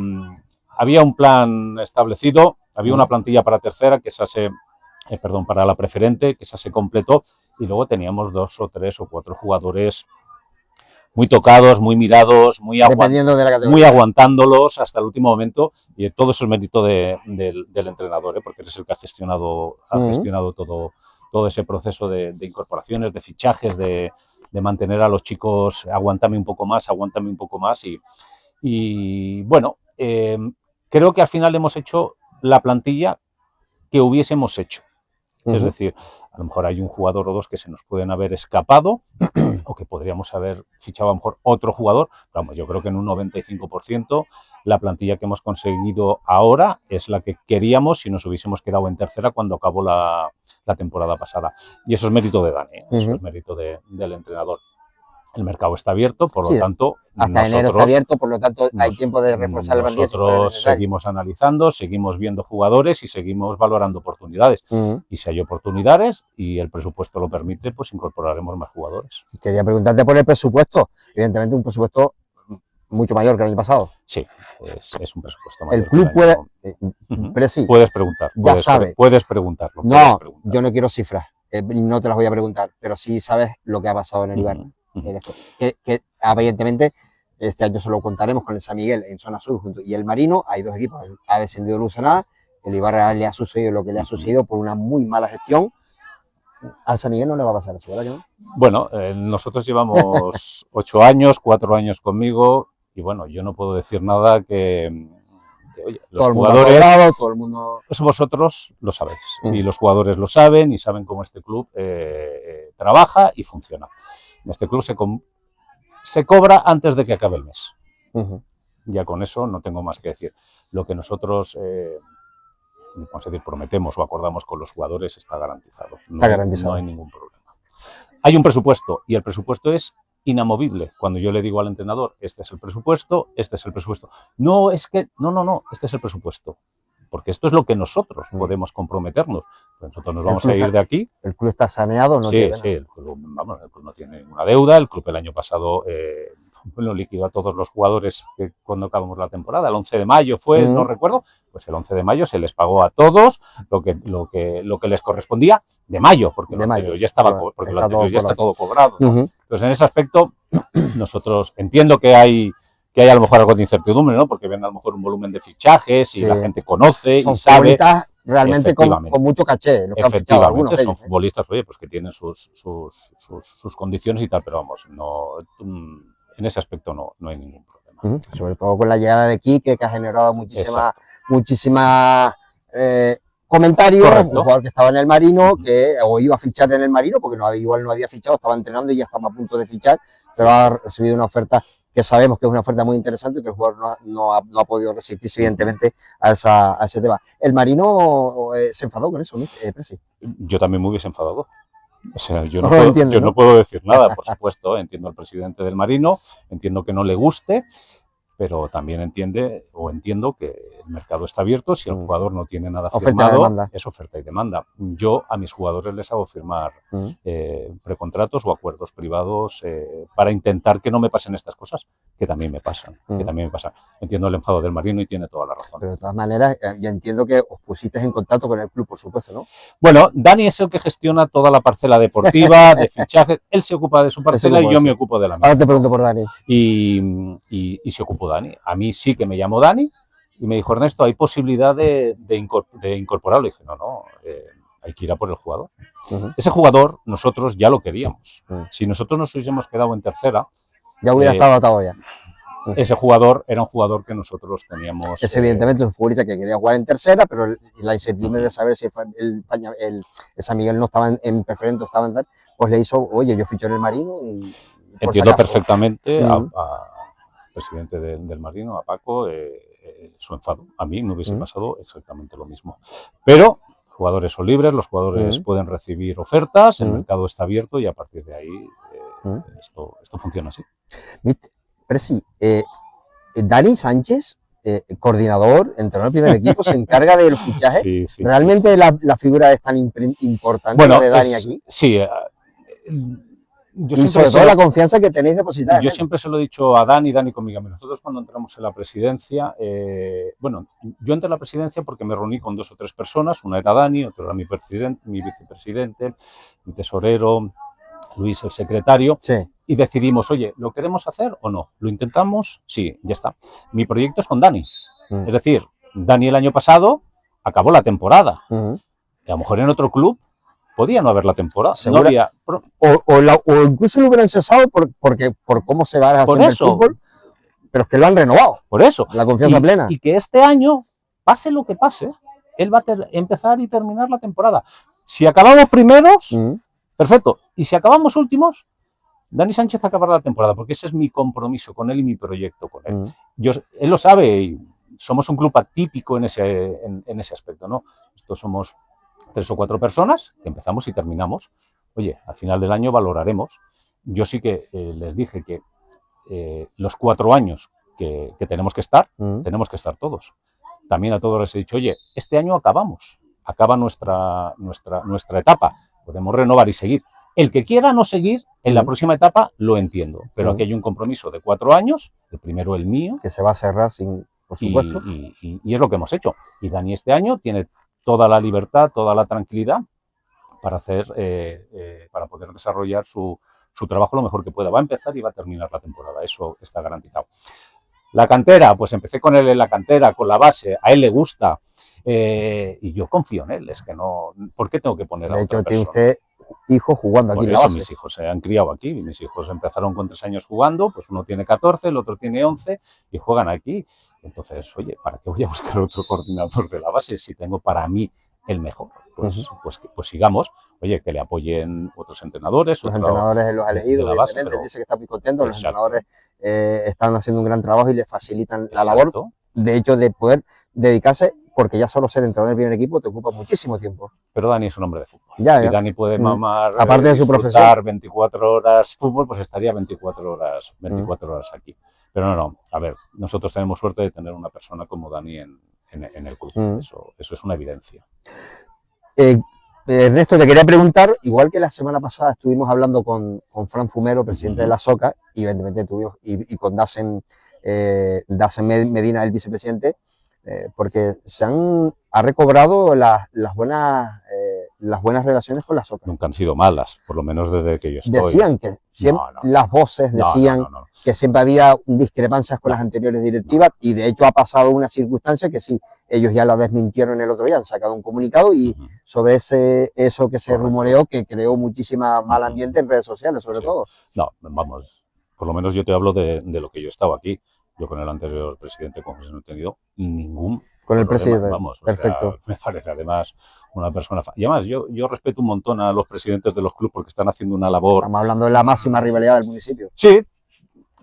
había un plan establecido, había una plantilla para tercera, que para la preferente, que esa se completó, y luego teníamos 2 o 3 o 4 jugadores muy tocados, muy mirados, muy aguantándolos hasta el último momento, y todo eso es mérito del entrenador, porque es el que ha gestionado todo ese proceso de incorporaciones, de fichajes, de mantener a los chicos, aguántame un poco más, y bueno, creo que al final hemos hecho la plantilla que hubiésemos hecho. Es decir, a lo mejor hay un jugador o dos que se nos pueden haber escapado o que podríamos haber fichado a lo mejor otro jugador. Pero vamos, yo creo que en un 95% la plantilla que hemos conseguido ahora es la que queríamos si nos hubiésemos quedado en tercera cuando acabó la temporada pasada. Y eso es mérito de Dani, eso es mérito del entrenador. El mercado está abierto, por lo tanto... Hasta enero está abierto, por lo tanto hay tiempo de reforzar el banquillo. Nosotros seguimos analizando, seguimos viendo jugadores y seguimos valorando oportunidades. Y si hay oportunidades y el presupuesto lo permite, pues incorporaremos más jugadores. Quería preguntarte por el presupuesto. Evidentemente un presupuesto mucho mayor que el año pasado. Sí, es un presupuesto mayor. El club puede... Pero sí, puedes preguntar. Puedes preguntarlo. Yo no quiero cifras. No te las voy a preguntar, pero sí sabes lo que ha pasado en el Ibarra. Que evidentemente este año se lo contaremos con el San Miguel en zona sur y el Marino. Hay 2 equipos, ha descendido Lucenada, el Ibarra le ha sucedido lo que le ha sucedido por una muy mala gestión. Al San Miguel no le va a pasar eso, ¿verdad que no? Bueno, nosotros llevamos 8 años, 4 años conmigo, y bueno, yo no puedo decir nada que oye, los jugadores, todo el mundo... Eso vosotros lo sabéis, y los jugadores lo saben, y saben cómo este club trabaja y funciona. En este club se cobra antes de que acabe el mes. Ya con eso no tengo más que decir. Lo que nosotros vamos a decir, prometemos o acordamos con los jugadores está garantizado. No hay ningún problema. Hay un presupuesto y el presupuesto es inamovible. Cuando yo le digo al entrenador, este es el presupuesto, este es el presupuesto. No, es que, no, este es el presupuesto. porque esto es lo que nosotros podemos comprometernos. Pues nosotros nos vamos a ir de aquí. El club está saneado, ¿no? Sí, el club no tiene ninguna deuda. El club el año pasado lo liquidó a todos los jugadores que cuando acabamos la temporada. El 11 de mayo fue, no recuerdo, pues el 11 de mayo se les pagó a todos lo que les correspondía de mayo, porque lo anterior ya estaba, porque lo anterior ya está todo cobrado, ¿no? Entonces, en ese aspecto, nosotros entiendo que hay a lo mejor algo de incertidumbre, ¿no? Porque ven a lo mejor un volumen de fichajes y la gente conoce y sabe. Realmente con mucho caché, los que han fichado, algunos de ellos, son futbolistas, oye, pues que tienen sus condiciones y tal, pero vamos, no, en ese aspecto no hay ningún problema. Sobre todo con la llegada de Quique, que ha generado muchísima comentarios. Correcto. Un jugador que estaba en el Marino, que o iba a fichar en el Marino, porque igual no había fichado, estaba entrenando y ya estaba a punto de fichar, pero ha recibido una oferta que sabemos que es una oferta muy interesante y que el jugador no ha podido resistirse, evidentemente, a ese tema. El Marino se enfadó con eso, ¿no? Presi. Yo también me hubiese enfadado. O sea, yo no puedo decir nada, por supuesto. Entiendo al presidente del Marino, entiendo que no le guste, pero también entiendo que el mercado está abierto. Si el jugador no tiene nada firmado, es oferta y demanda. Yo a mis jugadores les hago firmar precontratos o acuerdos privados para intentar que no me pasen estas cosas, que también me pasan. Entiendo el enfado del Marino y tiene toda la razón. Pero de todas maneras, yo entiendo que os pusisteis en contacto con el club, por supuesto, ¿no? Bueno, Dani es el que gestiona toda la parcela deportiva, de fichajes. Él se ocupa de su parcela y yo me ocupo de la mía. Ahora te pregunto por Dani. Y se ocupó Dani. A mí sí que me llamó Dani y me dijo, Ernesto, ¿hay posibilidad de incorporarlo? Y dije, no, hay que ir a por el jugador. Ese jugador nosotros ya lo queríamos. Si nosotros nos hubiésemos quedado en tercera, ya hubiera estado atado ya. Ese jugador era un jugador que nosotros teníamos. Es evidentemente un futbolista que quería jugar en tercera, pero la incertidumbre de saber si el San Miguel no estaba en preferente o estaba en tal, pues le hizo, oye, yo ficho en el Marino y entiendo perfectamente al presidente del Marino, a Paco, su enfado. A mí me hubiese pasado exactamente lo mismo. Pero jugadores son libres, los jugadores pueden recibir ofertas, el mercado está abierto y a partir de ahí esto funciona así. Presi, Dani Sánchez, coordinador, entrenador del primer equipo, se encarga del fichaje. Sí, ¿realmente la figura es tan importante de Dani aquí? Sí. Y sobre todo la confianza que tenéis depositada. Yo siempre se lo he dicho a Dani conmigo. Nosotros cuando entramos en la presidencia, yo entré en la presidencia porque me reuní con 2 o 3 personas, una era Dani, otra era mi vicepresidente, mi tesorero, Luis, el secretario, y decidimos, oye, ¿lo queremos hacer o no? ¿Lo intentamos? Sí, ya está. Mi proyecto es con Dani. Es decir, Dani el año pasado acabó la temporada. Y a lo mejor en otro club podía no haber la temporada. No había... o incluso lo hubieran cesado por cómo se va a hacer el fútbol, pero es que lo han renovado. Por eso. La confianza plena. Y que este año, pase lo que pase, él va a empezar y terminar la temporada. Si acabamos primeros... perfecto. Y si acabamos últimos, Dani Sánchez acabará la temporada, porque ese es mi compromiso con él y mi proyecto con él. Él lo sabe y somos un club atípico en ese aspecto, ¿no? Somos 3 o 4 personas que empezamos y terminamos. Oye, al final del año valoraremos. Yo sí que les dije que los 4 años que tenemos que estar todos. También a todos les he dicho, oye, este año acaba nuestra etapa. Podemos renovar y seguir. El que quiera no seguir en la próxima etapa, lo entiendo. Pero aquí hay un compromiso de 4 años, el primero el mío. Que se va a cerrar, por supuesto. Y es lo que hemos hecho. Y Dani este año tiene toda la libertad, toda la tranquilidad para poder desarrollar su trabajo lo mejor que pueda. Va a empezar y va a terminar la temporada. Eso está garantizado. La cantera, pues empecé con él en la cantera, con la base. A él le gusta. Y yo confío en él, es que no... ¿Por qué tengo que poner a otra persona? Tiene usted hijos jugando aquí en la base. Mis hijos se han criado aquí, mis hijos empezaron con 3 años jugando, pues uno tiene 14, el otro tiene 11 y juegan aquí. Entonces, oye, ¿para qué voy a buscar otro coordinador de la base si tengo para mí el mejor? Pues sigamos. Oye, que le apoyen otros entrenadores. Los entrenadores los ha elegido, evidentemente, dice que está muy contento. Los entrenadores están haciendo un gran trabajo y le facilitan la labor, de hecho, de poder dedicarse, porque ya solo ser entrenador del primer equipo te ocupa muchísimo tiempo. Pero Dani es un hombre de fútbol. Si Dani puede mamar, aparte de su profesión, 24 horas fútbol, pues estaría 24 horas aquí. Pero no, a ver, nosotros tenemos suerte de tener una persona como Dani en en el club. Mm. Eso es una evidencia. Ernesto, te quería preguntar, igual que la semana pasada estuvimos hablando con Fran Fumero, presidente de la SOCA, y evidentemente tuvimos, y con Dasen Medina, el vicepresidente, porque ha recobrado las buenas relaciones con la SOCA. Nunca han sido malas, por lo menos desde que yo estoy. Decían que siempre, las voces decían que siempre había discrepancias con las anteriores directivas, y de hecho ha pasado una circunstancia que sí, ellos ya la desmintieron el otro día, han sacado un comunicado y sobre eso que se rumoreó, que creó muchísima mal ambiente en redes sociales, sobre todo. No, vamos, por lo menos yo te hablo de lo que yo he estado aquí. Yo con el anterior presidente, con José, no he tenido ningún con el presidente, vamos, perfecto. O sea, me parece además una persona... Y además, yo respeto un montón a los presidentes de los clubes porque están haciendo una labor... Estamos hablando de la máxima rivalidad del municipio. Sí,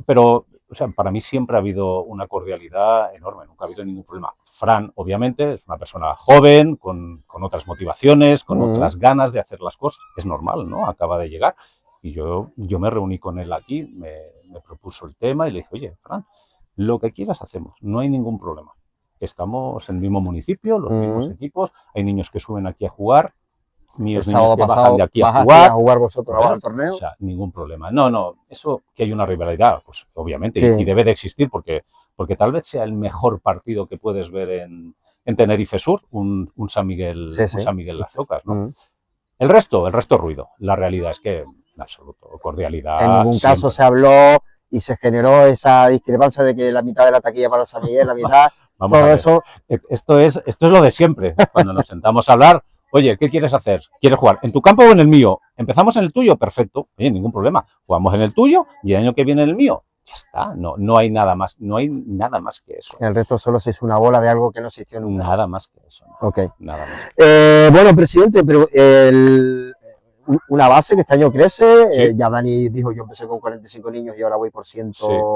pero o sea, para mí siempre ha habido una cordialidad enorme, nunca ha habido ningún problema. Fran, obviamente, es una persona joven, con otras motivaciones, con otras ganas de hacer las cosas. Es normal, ¿no? Acaba de llegar. Y yo me reuní con él aquí, me propuso el tema y le dije, oye, Fran, lo que quieras hacemos, no hay ningún problema. Estamos en el mismo municipio, los mismos equipos, hay niños que suben aquí a jugar, míos niños que bajan de aquí a jugar vosotros al torneo. O sea, ningún problema. No, eso que hay una rivalidad, pues obviamente, y debe de existir porque tal vez sea el mejor partido que puedes ver en Tenerife Sur, un San Miguel, un San Miguel Las Zocas, ¿no? El resto ruido. La realidad es que, en absoluto, cordialidad. En ningún caso se habló y se generó esa discrepancia de que la mitad de la taquilla para San Miguel, la mitad, todo eso. Esto es lo de siempre. Cuando nos sentamos a hablar, oye, ¿qué quieres hacer? ¿Quieres jugar en tu campo o en el mío? ¿Empezamos en el tuyo? Perfecto. Oye, ningún problema. Jugamos en el tuyo y el año que viene en el mío. Ya está. No hay nada más. No hay nada más que eso. El resto solo se hizo una bola de algo que no existió nunca. Nada más que eso. ¿No? Ok. Nada más. Bueno, presidente, pero una base que este año crece, Sí. Ya Dani dijo, yo empecé con 45 niños y ahora voy por 100,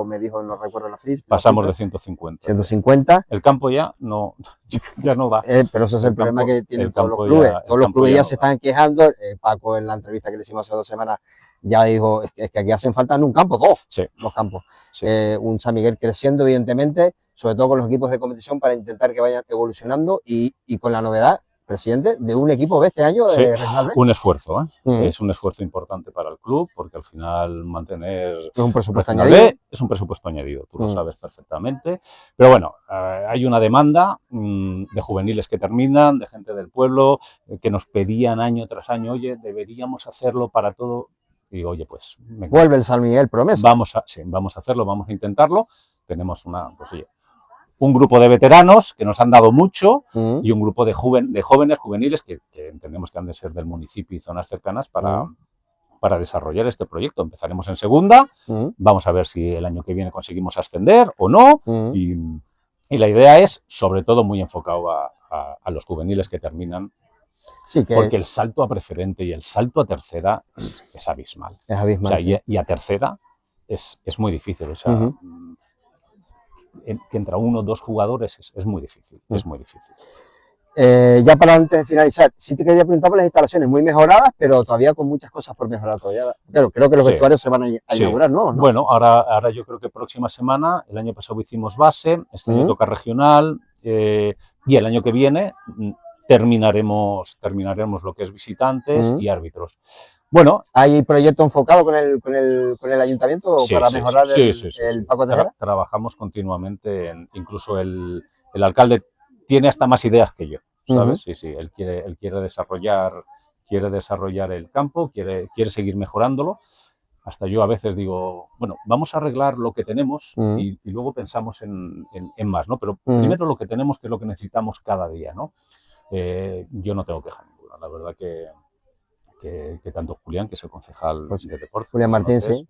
me dijo, no recuerdo la cifra. Pasamos de 150. 150. El campo ya no da. Pero ese es el problema que tienen todos los clubes. Todos los clubes ya se están quejando. Paco, en la entrevista que le hicimos hace 2 semanas, ya dijo, es que aquí hacen falta en un campo, dos campos. Sí. Un San Miguel creciendo, evidentemente, sobre todo con los equipos de competición para intentar que vayan evolucionando y con la novedad, presidente, de un equipo B este año de Regional B. Un esfuerzo, ¿eh? Es un esfuerzo importante para el club porque al final mantener... Es un presupuesto añadido. Es un presupuesto añadido, tú lo sabes perfectamente. Pero bueno, hay una demanda de juveniles que terminan, de gente del pueblo, que nos pedían año tras año, oye, deberíamos hacerlo para todo. Y digo, oye, pues... Vuelve el San Miguel, promesa. Vamos a hacerlo, vamos a intentarlo. Tenemos un grupo de veteranos que nos han dado mucho y un grupo de jóvenes juveniles que entendemos que han de ser del municipio y zonas cercanas para desarrollar este proyecto. Empezaremos en segunda, vamos a ver si el año que viene conseguimos ascender o no, y la idea es, sobre todo, muy enfocado a los juveniles que terminan, porque el salto a preferente y el salto a tercera es abismal. Es abismal, o sea, y a tercera es muy difícil, o sea... que entre 1 o 2 jugadores es muy difícil, es muy difícil. Ya para antes de finalizar, sí te quería preguntar por las instalaciones muy mejoradas, pero todavía con muchas cosas por mejorar todavía. Claro, creo que los vestuarios se van a inaugurar, ¿no? Bueno, ahora yo creo que próxima semana, el año pasado hicimos base, este año toca regional, y el año que viene terminaremos lo que es visitantes y árbitros. Bueno, ¿hay proyecto enfocado con el ayuntamiento para mejorar el Paco Tejera? Trabajamos continuamente, incluso el alcalde tiene hasta más ideas que yo, ¿sabes? Sí, él quiere desarrollar el campo, quiere seguir mejorándolo. Hasta yo a veces digo, bueno, vamos a arreglar lo que tenemos y luego pensamos en más, ¿no? Pero primero lo que tenemos, que es lo que necesitamos cada día, ¿no? Yo no tengo queja ninguna, la verdad que tanto Julián, que es el concejal de deporte, Julián Martín, sí,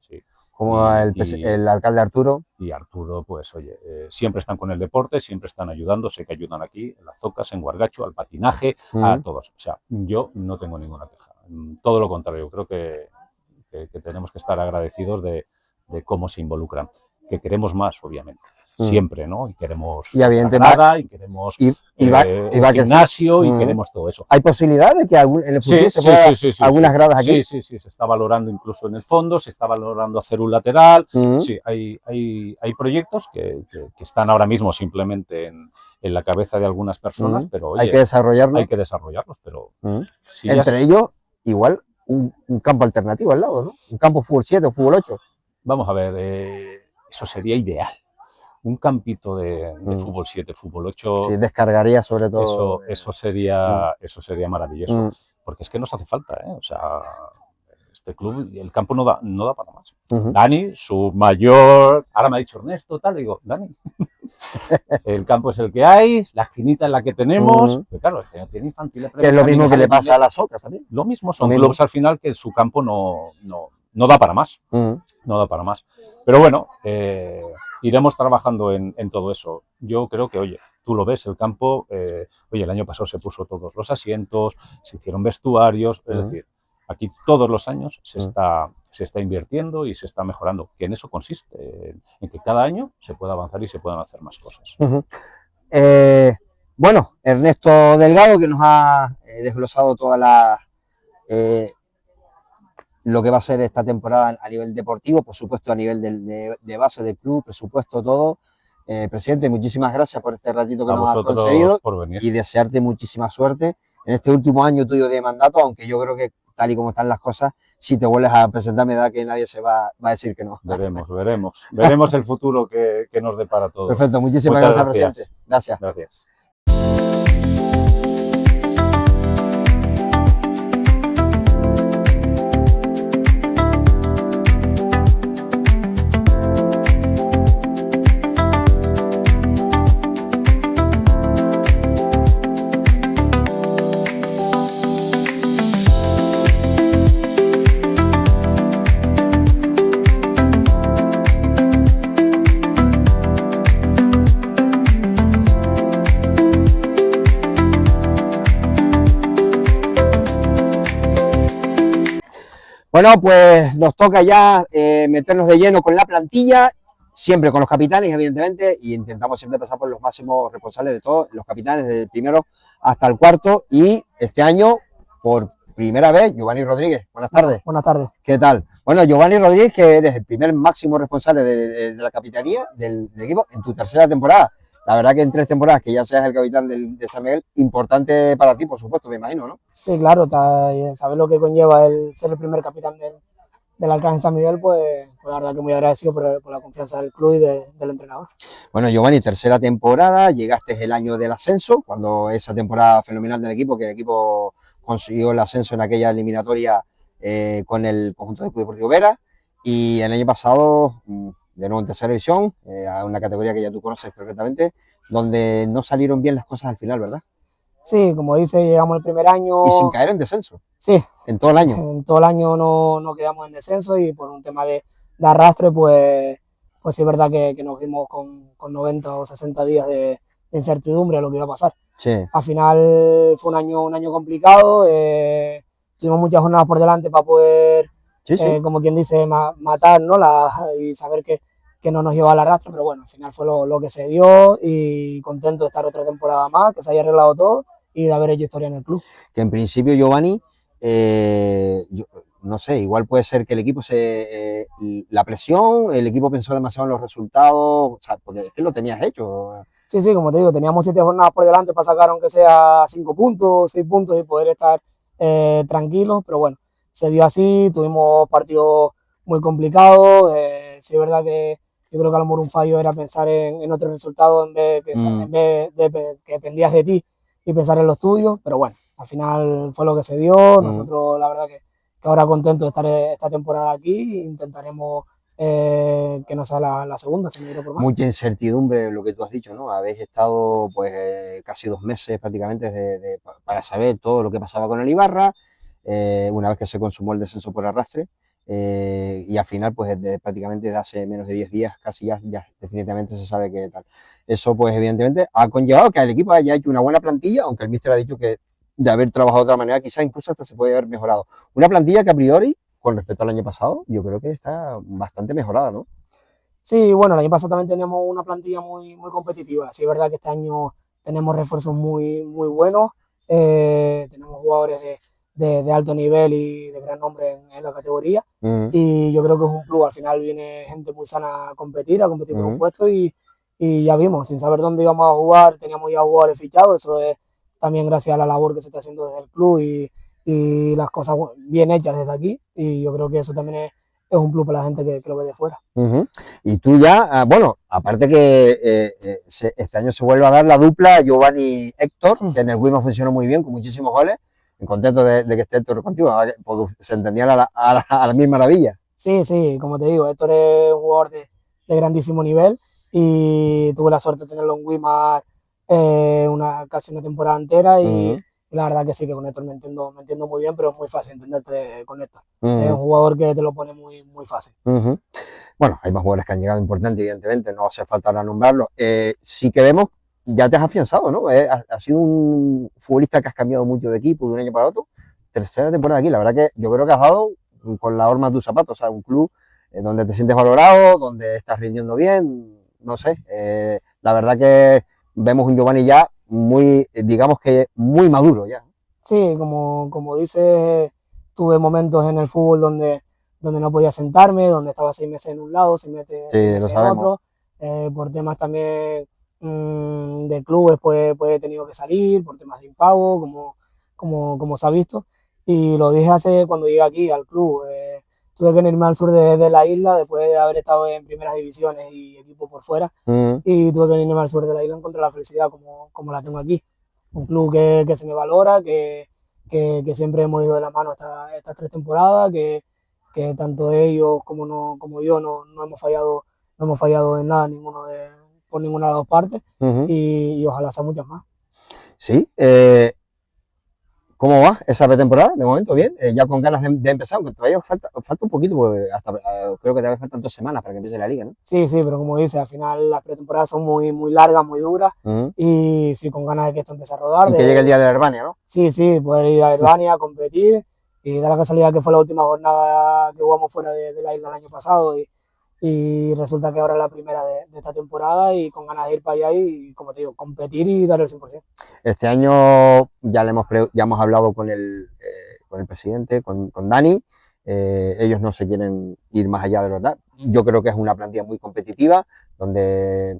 como el alcalde Arturo. Y Arturo, pues oye, siempre están con el deporte, siempre están ayudando, sé que ayudan aquí, en las Zocas, en Guargacho, al patinaje, a todos. O sea, yo no tengo ninguna queja, todo lo contrario, creo que tenemos que estar agradecidos de cómo se involucran, que queremos más, obviamente. siempre, ¿no? Y queremos y evidentemente grada, y queremos y un gimnasio, y queremos todo eso. ¿Hay posibilidad de que en el futuro se pueda algunas gradas aquí? Sí, se está valorando incluso en el fondo, se está valorando hacer un lateral. Sí, hay proyectos que están ahora mismo simplemente en la cabeza de algunas personas, pero oye, hay que desarrollarlos, pero si entre ellos, igual un campo alternativo al lado, ¿no? Un campo fútbol 7 o fútbol 8. Vamos a ver, eso sería ideal. Un campito de fútbol 7, fútbol 8. Sí, descargaría sobre todo. Eso sería maravilloso. Porque es que nos hace falta, ¿eh? O sea, este club, el campo no da para más. Dani, su mayor. Ahora me ha dicho Ernesto, tal, digo, Dani. El campo es el que hay, la esquinita es la que tenemos. Pero claro, este no tiene infantil. Que es lo mismo que le pasa a las otras también. Lo mismo, son clubes al final que su campo no da para más. No da para más. Pero bueno, iremos trabajando en todo eso. Yo creo que, oye, tú lo ves, el campo, oye, el año pasado se puso todos los asientos, se hicieron vestuarios, es decir, aquí todos los años se está invirtiendo y se está mejorando, que en eso consiste, en que cada año se pueda avanzar y se puedan hacer más cosas. Bueno, Ernesto Delgado, que nos ha desglosado toda lo que va a ser esta temporada a nivel deportivo, por supuesto a nivel de base del club, presupuesto, todo. Presidente, muchísimas gracias por este ratito que nos has concedido y desearte muchísima suerte en este último año tuyo de mandato, aunque yo creo que tal y como están las cosas, si te vuelves a presentar me da que nadie se va a decir que no. Veremos el futuro que nos depara todo. Perfecto, muchísimas gracias, presidente. Gracias. Bueno, pues nos toca ya meternos de lleno con la plantilla, siempre con los capitanes, evidentemente, y intentamos siempre pasar por los máximos responsables de todos, los capitanes, desde el primero hasta el cuarto, y este año, por primera vez, Giovanni Rodríguez. Buenas tardes. Buenas tardes. ¿Qué tal? Bueno, Giovanni Rodríguez, que eres el primer máximo responsable de la capitanía del equipo en tu tercera temporada. La verdad que en 3 temporadas que ya seas el capitán de San Miguel, importante para ti, por supuesto, me imagino, ¿no? Sí, claro, saber lo que conlleva el ser el primer capitán del Arcángel San Miguel, pues la verdad que muy agradecido por la confianza del club y del entrenador. Bueno, Giovanni, tercera temporada, llegaste el año del ascenso, cuando esa temporada fenomenal del equipo, que el equipo consiguió el ascenso en aquella eliminatoria con el conjunto de Club Deportivo Vera, y el año pasado, de nuevo en tercera división, a una categoría que ya tú conoces perfectamente, donde no salieron bien las cosas al final, ¿verdad? Sí, como dice, llegamos el primer año... Y sin caer en descenso. Sí. En todo el año. En todo el año no quedamos en descenso y por un tema de arrastre, pues sí es verdad que nos vimos con 90 o 60 días de incertidumbre a lo que iba a pasar. Sí. Al final fue un año complicado, tuvimos muchas jornadas por delante para poder, como quien dice, matar, ¿no? Y saber que no nos llevaba al arrastre, pero bueno, al final fue lo que se dio y contento de estar otra temporada más, que se haya arreglado todo y de haber hecho historia en el club. Que en principio, Giovanni, no sé, igual puede ser que el equipo la presión, el equipo pensó demasiado en los resultados, o sea, porque es que lo tenías hecho. Sí, como te digo, teníamos 7 jornadas por delante para sacar aunque sea 5 puntos, 6 puntos y poder estar tranquilos, pero bueno, se dio así, tuvimos partidos muy complicados, sí es verdad que yo creo que a lo mejor un fallo era pensar en otro resultado en vez de que dependías de ti y pensar en los tuyos, pero bueno, al final fue lo que se dio. Nosotros la verdad que ahora contentos de estar esta temporada aquí e intentaremos que no sea la segunda, si me quiero por más. Mucha incertidumbre lo que tú has dicho, ¿no? Habéis estado pues casi 2 meses prácticamente para saber todo lo que pasaba con el Ibarra, una vez que se consumó el descenso por arrastre. Y al final, pues prácticamente desde hace menos de 10 días, casi ya definitivamente se sabe qué tal. Eso, pues evidentemente, ha conllevado que el equipo haya hecho una buena plantilla, aunque el míster ha dicho que de haber trabajado de otra manera, quizás incluso hasta se puede haber mejorado. Una plantilla que a priori, con respecto al año pasado, yo creo que está bastante mejorada, ¿no? Sí, bueno, el año pasado también teníamos una plantilla muy competitiva. Sí, es verdad que este año tenemos refuerzos muy buenos. Tenemos jugadores de alto nivel y de gran nombre en la categoría. Y yo creo que es un plus. Al final viene gente muy sana a competir por un puesto y ya vimos, sin saber dónde íbamos a jugar, teníamos ya jugadores fichados. Eso es también gracias a la labor que se está haciendo desde el club y las cosas bien hechas desde aquí. Y yo creo que eso también es un plus para la gente que lo ve de fuera. Y tú ya, bueno, aparte que este año se vuelve a dar la dupla Giovanni-Héctor, que en el Wima funcionó muy bien, con muchísimos goles. Contento de que esté Héctor contigo, porque se entendían a la misma maravilla. Sí, sí, como te digo, Héctor es un jugador de grandísimo nivel y tuve la suerte de tenerlo en Wimar casi una temporada entera y la verdad que sí, que con Héctor me entiendo muy bien, pero es muy fácil entenderte con Héctor. Es un jugador que te lo pone muy fácil. Bueno, hay más jugadores que han llegado importantes, evidentemente, no hace falta nombrarlos. Sí que vemos, ya te has afianzado, ¿no? Has sido un futbolista que has cambiado mucho de equipo de un año para otro. Tercera temporada aquí, la verdad que yo creo que has dado con la horma de tus zapatos, o sea, un club donde te sientes valorado, donde estás rindiendo bien, no sé. La verdad que vemos un Giovanni ya muy, digamos que muy maduro ya. Sí, como dices, tuve momentos en el fútbol donde no podía sentarme, donde estaba 6 meses en un lado, 6 meses en otro, por temas también de clubes pues he tenido que salir, por temas de impago, como se ha visto, y lo dije cuando llegué aquí al club, tuve que irme al sur de la isla después de haber estado en primeras divisiones y equipos por fuera, y tuve que irme al sur de la isla a encontrar la felicidad como la tengo aquí. Un club que se me valora, que siempre hemos ido de la mano estas 3 temporadas, que tanto ellos como yo no hemos fallado en nada por ninguna de las dos partes y ojalá sea muchas más. Sí, ¿cómo va esa pretemporada? De momento, bien, ya con ganas de empezar, aunque todavía falta un poquito, porque creo que todavía faltan 2 semanas para que empiece la liga, ¿no? Sí, pero como dices, al final las pretemporadas son muy largas, muy duras y sí, con ganas de que esto empiece a rodar. Y que llegue el día de la Herbania, ¿no? Sí, poder ir a Herbania a competir y da la casualidad que fue la última jornada que jugamos fuera de la isla el año pasado y resulta que ahora es la primera de esta temporada y con ganas de ir para allá y, como te digo, competir y dar el 100%. Este año ya hemos hablado con el presidente, con Dani. Ellos no se quieren ir más allá de lo tal. Yo creo que es una plantilla muy competitiva, donde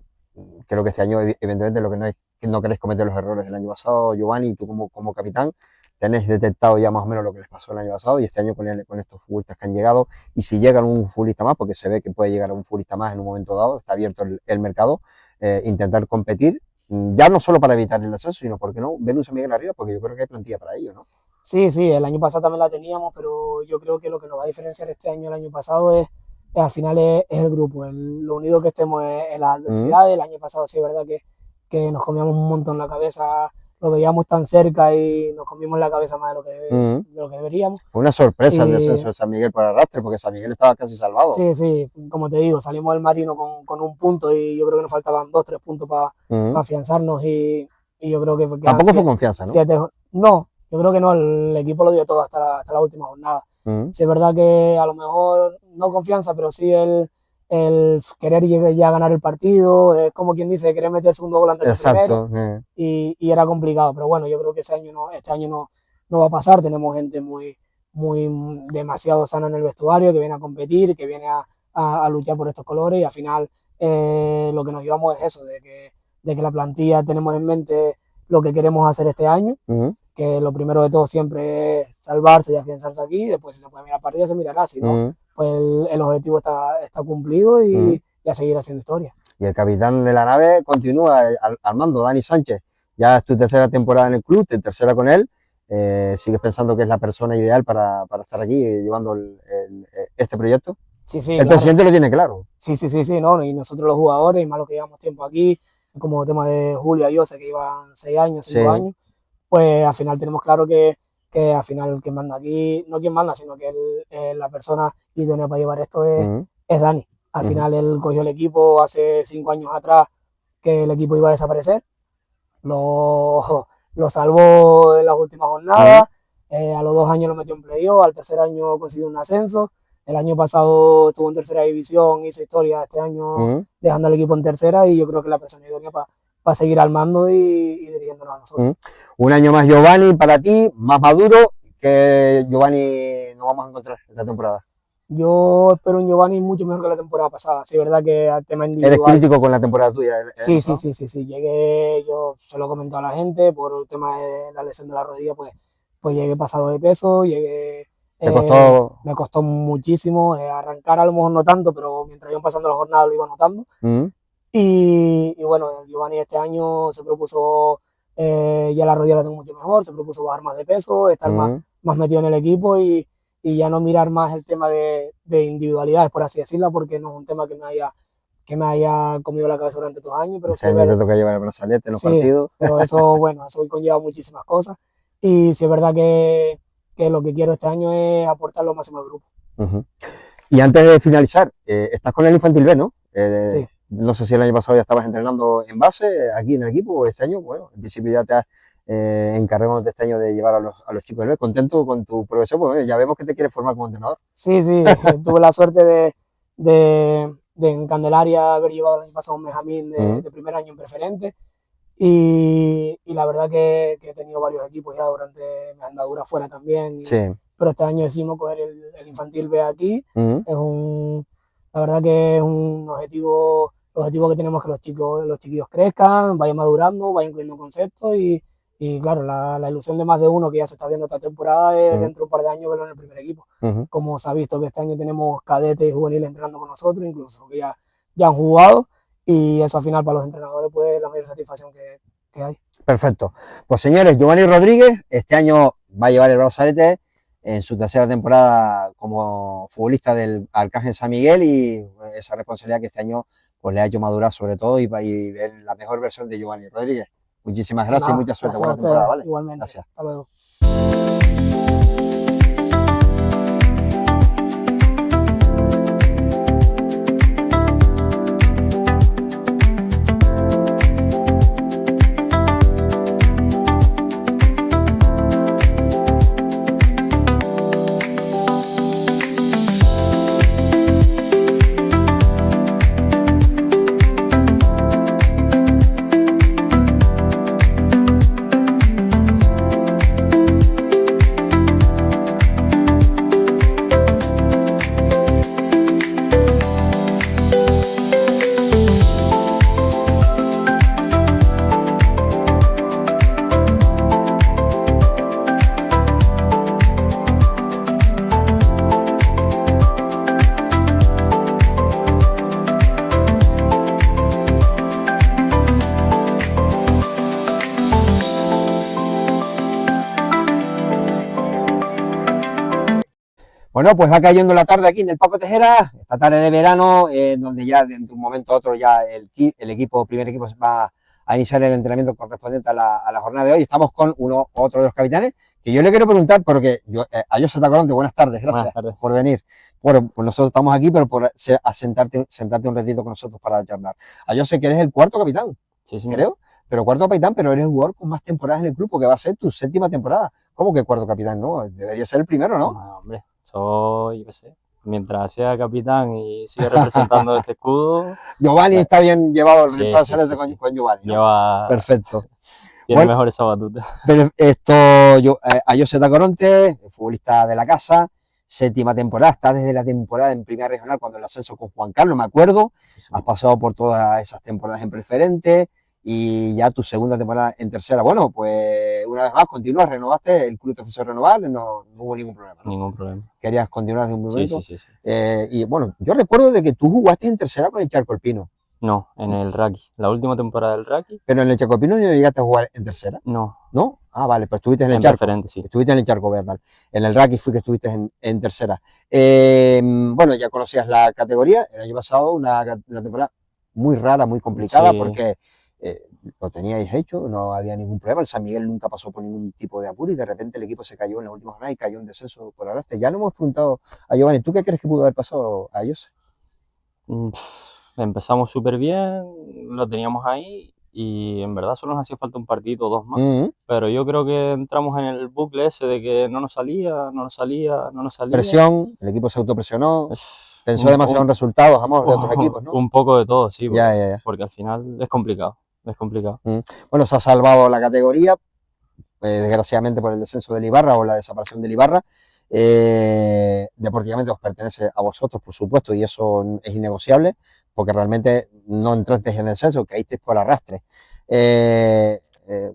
creo que este año, evidentemente, lo que no es que no queréis cometer los errores del año pasado, Giovanni, y tú como capitán, tenéis detectado ya más o menos lo que les pasó el año pasado y este año con estos futbolistas que han llegado, y si llegan un futbolista más, porque se ve que puede llegar a un futbolista más en un momento dado, está abierto el mercado, intentar competir, ya no solo para evitar el ascenso, sino, ¿por qué no?, ver un San Miguel arriba, porque yo creo que hay plantilla para ello, ¿no? Sí, el año pasado también la teníamos, pero yo creo que lo que nos va a diferenciar este año del año pasado es al final es el grupo, lo unido que estemos en las adversidades. El año pasado sí es verdad que nos comíamos un montón la cabeza, lo veíamos tan cerca y nos comimos la cabeza más de lo que deberíamos. Fue una sorpresa el descenso de San Miguel por arrastre, porque San Miguel estaba casi salvado. Sí, como te digo, salimos del Marino con un punto y yo creo que nos faltaban 2, 3 puntos para afianzarnos y yo creo que tampoco fue confianza, ¿no? No, yo creo que no, el equipo lo dio todo hasta la última jornada. Sí es verdad que a lo mejor no confianza, pero sí el querer ya ganar el partido, es como quien dice, querer meter el segundo gol antes del primero, y era complicado, pero bueno, yo creo que este año no va a pasar, tenemos gente demasiado sana en el vestuario, que viene a competir, que viene a luchar por estos colores y al final lo que nos llevamos es eso, de que la plantilla tenemos en mente lo que queremos hacer este año, que lo primero de todo siempre es salvarse y afianzarse aquí, después si se puede mirar partida se mirará, si no, pues el objetivo está cumplido y a seguir haciendo historia. Y el capitán de la nave continúa al mando, Dani Sánchez. Ya es tu tercera temporada en el club, tu tercera con él. ¿Sigues pensando que es la persona ideal para estar aquí llevando este proyecto? Sí, el claro. Presidente lo tiene claro. Sí, ¿no? Y nosotros los jugadores, y más los que llevamos tiempo aquí, como tema de Julio y Jose, que llevan 6 años, 5 años, pues al final tenemos claro que al final quien manda aquí, no quien manda, sino que la persona idónea para llevar esto es Dani. Al final él cogió el equipo hace 5 años atrás, que el equipo iba a desaparecer, lo salvó en las últimas jornadas, a los 2 años lo metió en playoff, al tercer año consiguió un ascenso, El año pasado estuvo en tercera división, hizo historia este año dejando al equipo en tercera y yo creo que la persona idónea para seguir al mando y dirigiéndonos a nosotros. Un año más Giovanni para ti, más maduro, que Giovanni nos vamos a encontrar esta temporada. Yo espero un Giovanni mucho mejor que la temporada pasada. Sí, es verdad que al tema individual... ¿Eres crítico con la temporada tuya? Sí. Llegué, yo se lo he comentado a la gente, por el tema de la lesión de la rodilla, pues llegué pasado de peso, llegué... ¿Te costó? Me costó muchísimo, arrancar a lo mejor no tanto, pero mientras iban pasando las jornadas lo iba notando. Y bueno, Giovanni este año se propuso, ya la rodilla la tengo mucho mejor, se propuso bajar más de peso, estar más metido en el equipo y ya no mirar más el tema de individualidades, por así decirlo, porque no es un tema que me haya comido la cabeza durante 2 años. Pero este año te toca llevar el brazalete en los partidos. Pero eso, bueno, eso conlleva muchísimas cosas. Y sí es verdad que lo que quiero este año es aportar lo máximo al grupo. Y antes de finalizar, estás con el Infantil B, ¿no? Sí. No sé si el año pasado ya estabas entrenando en base aquí en el equipo o este año, bueno, en principio ya te has encargado de este año de llevar a los chicos del B. ¿Contento con tu progresión? Pues ya vemos que te quieres formar como entrenador. Sí, tuve la suerte de en Candelaria haber llevado el año pasado un Benjamín de primer año en preferente y la verdad que he tenido varios equipos ya durante mi andadura fuera también. Pero este año decidimos coger el Infantil B aquí. La verdad que es un objetivo que tenemos, que los chiquillos crezcan, vayan madurando, vayan cogiendo conceptos y claro, la ilusión de más de uno que ya se está viendo esta temporada es dentro de un par de años verlo en el primer equipo. Como se ha visto que este año tenemos cadetes y juveniles entrenando con nosotros, incluso que ya han jugado, y eso al final para los entrenadores pues es la mayor satisfacción que hay. Perfecto. Pues señores, Giovanni Rodríguez este año va a llevar el brazalete en su tercera temporada como futbolista del Arcángel San Miguel, y esa responsabilidad que este año pues le ha hecho madurar sobre todo y ver la mejor versión de Giovanni Rodríguez. Muchísimas gracias y mucha suerte. Buena temporada, ¿vale? Igualmente. Gracias. Hasta luego. Bueno, pues va cayendo la tarde aquí en el Paco Tejera, esta tarde de verano, donde ya de un momento a otro ya el primer equipo va a iniciar el entrenamiento correspondiente a la jornada de hoy. Estamos con otro de los capitanes, que yo le quiero preguntar, porque a José Tacoronte, buenas tardes, gracias por venir. Bueno, pues nosotros estamos aquí, pero por sentarte un ratito con nosotros para charlar. A José, que eres el cuarto capitán, creo, pero cuarto capitán, pero eres el jugador con más temporadas en el club, porque va a ser tu 7ª temporada. ¿Cómo que cuarto capitán? No, debería ser el primero, ¿no? No, hombre. Soy, yo qué sé, mientras sea capitán y siga representando este escudo. Giovanni está bien llevado el brazalete con Giovanni, ¿no? Lleva... Perfecto. Tiene mejor esa batuta. Pero a José Tacoronte, futbolista de la casa, 7ª temporada, está desde la temporada en Primera Regional cuando el ascenso con Juan Carlos, me acuerdo. Has pasado por todas esas temporadas en preferente y ya tu 2ª temporada en tercera. Bueno, pues una vez más continúas, renovaste, el club te ofreció renovar, no hubo ningún problema, ¿no? Ningún problema. Querías continuar desde un momento. Sí. Y bueno, yo recuerdo de que tú jugaste en tercera con el Charcolpino. No, en el Raki, la última temporada del Raki. Pero en el Charcolpino no llegaste a jugar en tercera. No. ¿No? Ah, vale, pues estuviste en el Charco. Preferente, sí. Estuviste en el Charco, ¿verdad? En el Raki fui que estuviste en tercera. Bueno, ya conocías la categoría, el año pasado una temporada muy rara, muy complicada, porque lo teníais hecho, no había ningún problema, el San Miguel nunca pasó por ningún tipo de apuro y de repente el equipo se cayó en la última jornada y cayó en descenso por Arrastre. Ya no hemos preguntado a Giovanni, ¿tú qué crees que pudo haber pasado a ellos? Empezamos súper bien, lo teníamos ahí y en verdad solo nos hacía falta un partido o dos más. Mm. Pero yo creo que entramos en el bucle ese de que no nos salía, no nos salía, no nos salía. Presión, el equipo se autopresionó, Es pensó demasiado en resultados, amor, de otros equipos, ¿no? un poco de todo, sí, Ya, ya, ya. porque al final es complicado, es complicado. Bueno, se ha salvado la categoría, desgraciadamente por el descenso del Ibarra o la desaparición del Ibarra. Deportivamente os pertenece a vosotros, por supuesto, y eso es innegociable, porque realmente no entrasteis en el descenso, caísteis por arrastre.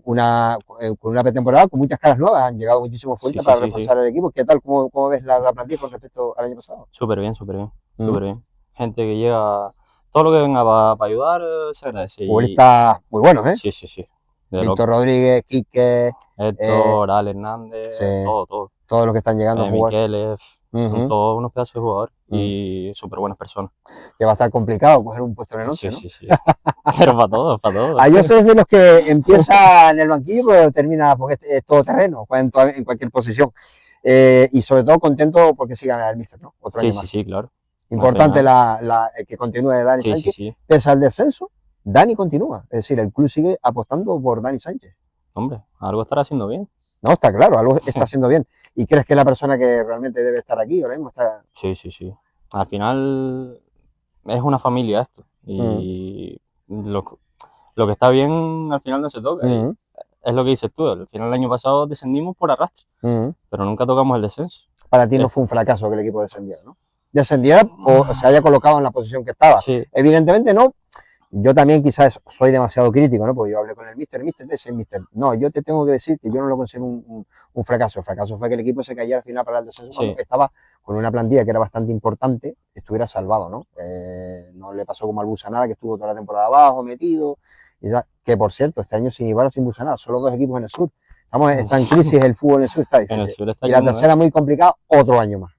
Con una pretemporada con muchas caras nuevas, han llegado muchísimos fuertes para reforzar el equipo. ¿Qué tal? ¿Cómo ves la plantilla con respecto al año pasado? Súper bien, súper bien, súper bien. Gente que llega, todo lo que venga para ayudar se agradece. Futbolistas muy buenos, ¿eh? Sí, sí, sí. Víctor Rodríguez, Quique, Héctor, Ale Hernández, todo. Todos los que están llegando a jugar. Miqueles, son todos unos pedazos de jugadores y súper buenas personas. Que va a estar complicado coger un puesto en el 11, Sí, ¿no? sí, sí. Pero para todos, para todos. Yo soy de los que empieza en el banquillo, pero termina porque es todo terreno, en cualquier posición. Y sobre todo contento porque siga el míster, ¿no? Otro año más. Sí, claro. Importante que continúe Dani Sánchez. Pese al descenso, Dani continúa. Es decir, el club sigue apostando por Dani Sánchez. Hombre, algo estará haciendo bien. No, está claro, algo está haciendo bien. ¿Y crees que es la persona que realmente debe estar aquí ahora mismo? Sí, sí, sí. Al final es una familia esto. Y lo que está bien al final no se toca. Es lo que dices tú. Al final el año pasado descendimos por arrastre, pero nunca tocamos el descenso. Para ti no fue un fracaso que el equipo descendiera, ¿no? Descendiera o se haya colocado en la posición que estaba. Sí. Evidentemente no. Yo también quizás soy demasiado crítico, ¿no? Porque yo hablé con el míster es el míster. No, yo te tengo que decir que yo no lo considero un fracaso. El fracaso fue que el equipo se cayera al final para el descenso cuando estaba con una plantilla que era bastante importante, estuviera salvado, ¿no? No le pasó como al Busanara, que estuvo toda la temporada abajo, metido. Y ya, que por cierto, este año sin Ibarra, sin Busanara, solo 2 equipos en el sur. Está en crisis el fútbol en el sur, está difícil. En el sur está y la tercera muy complicada, otro año más.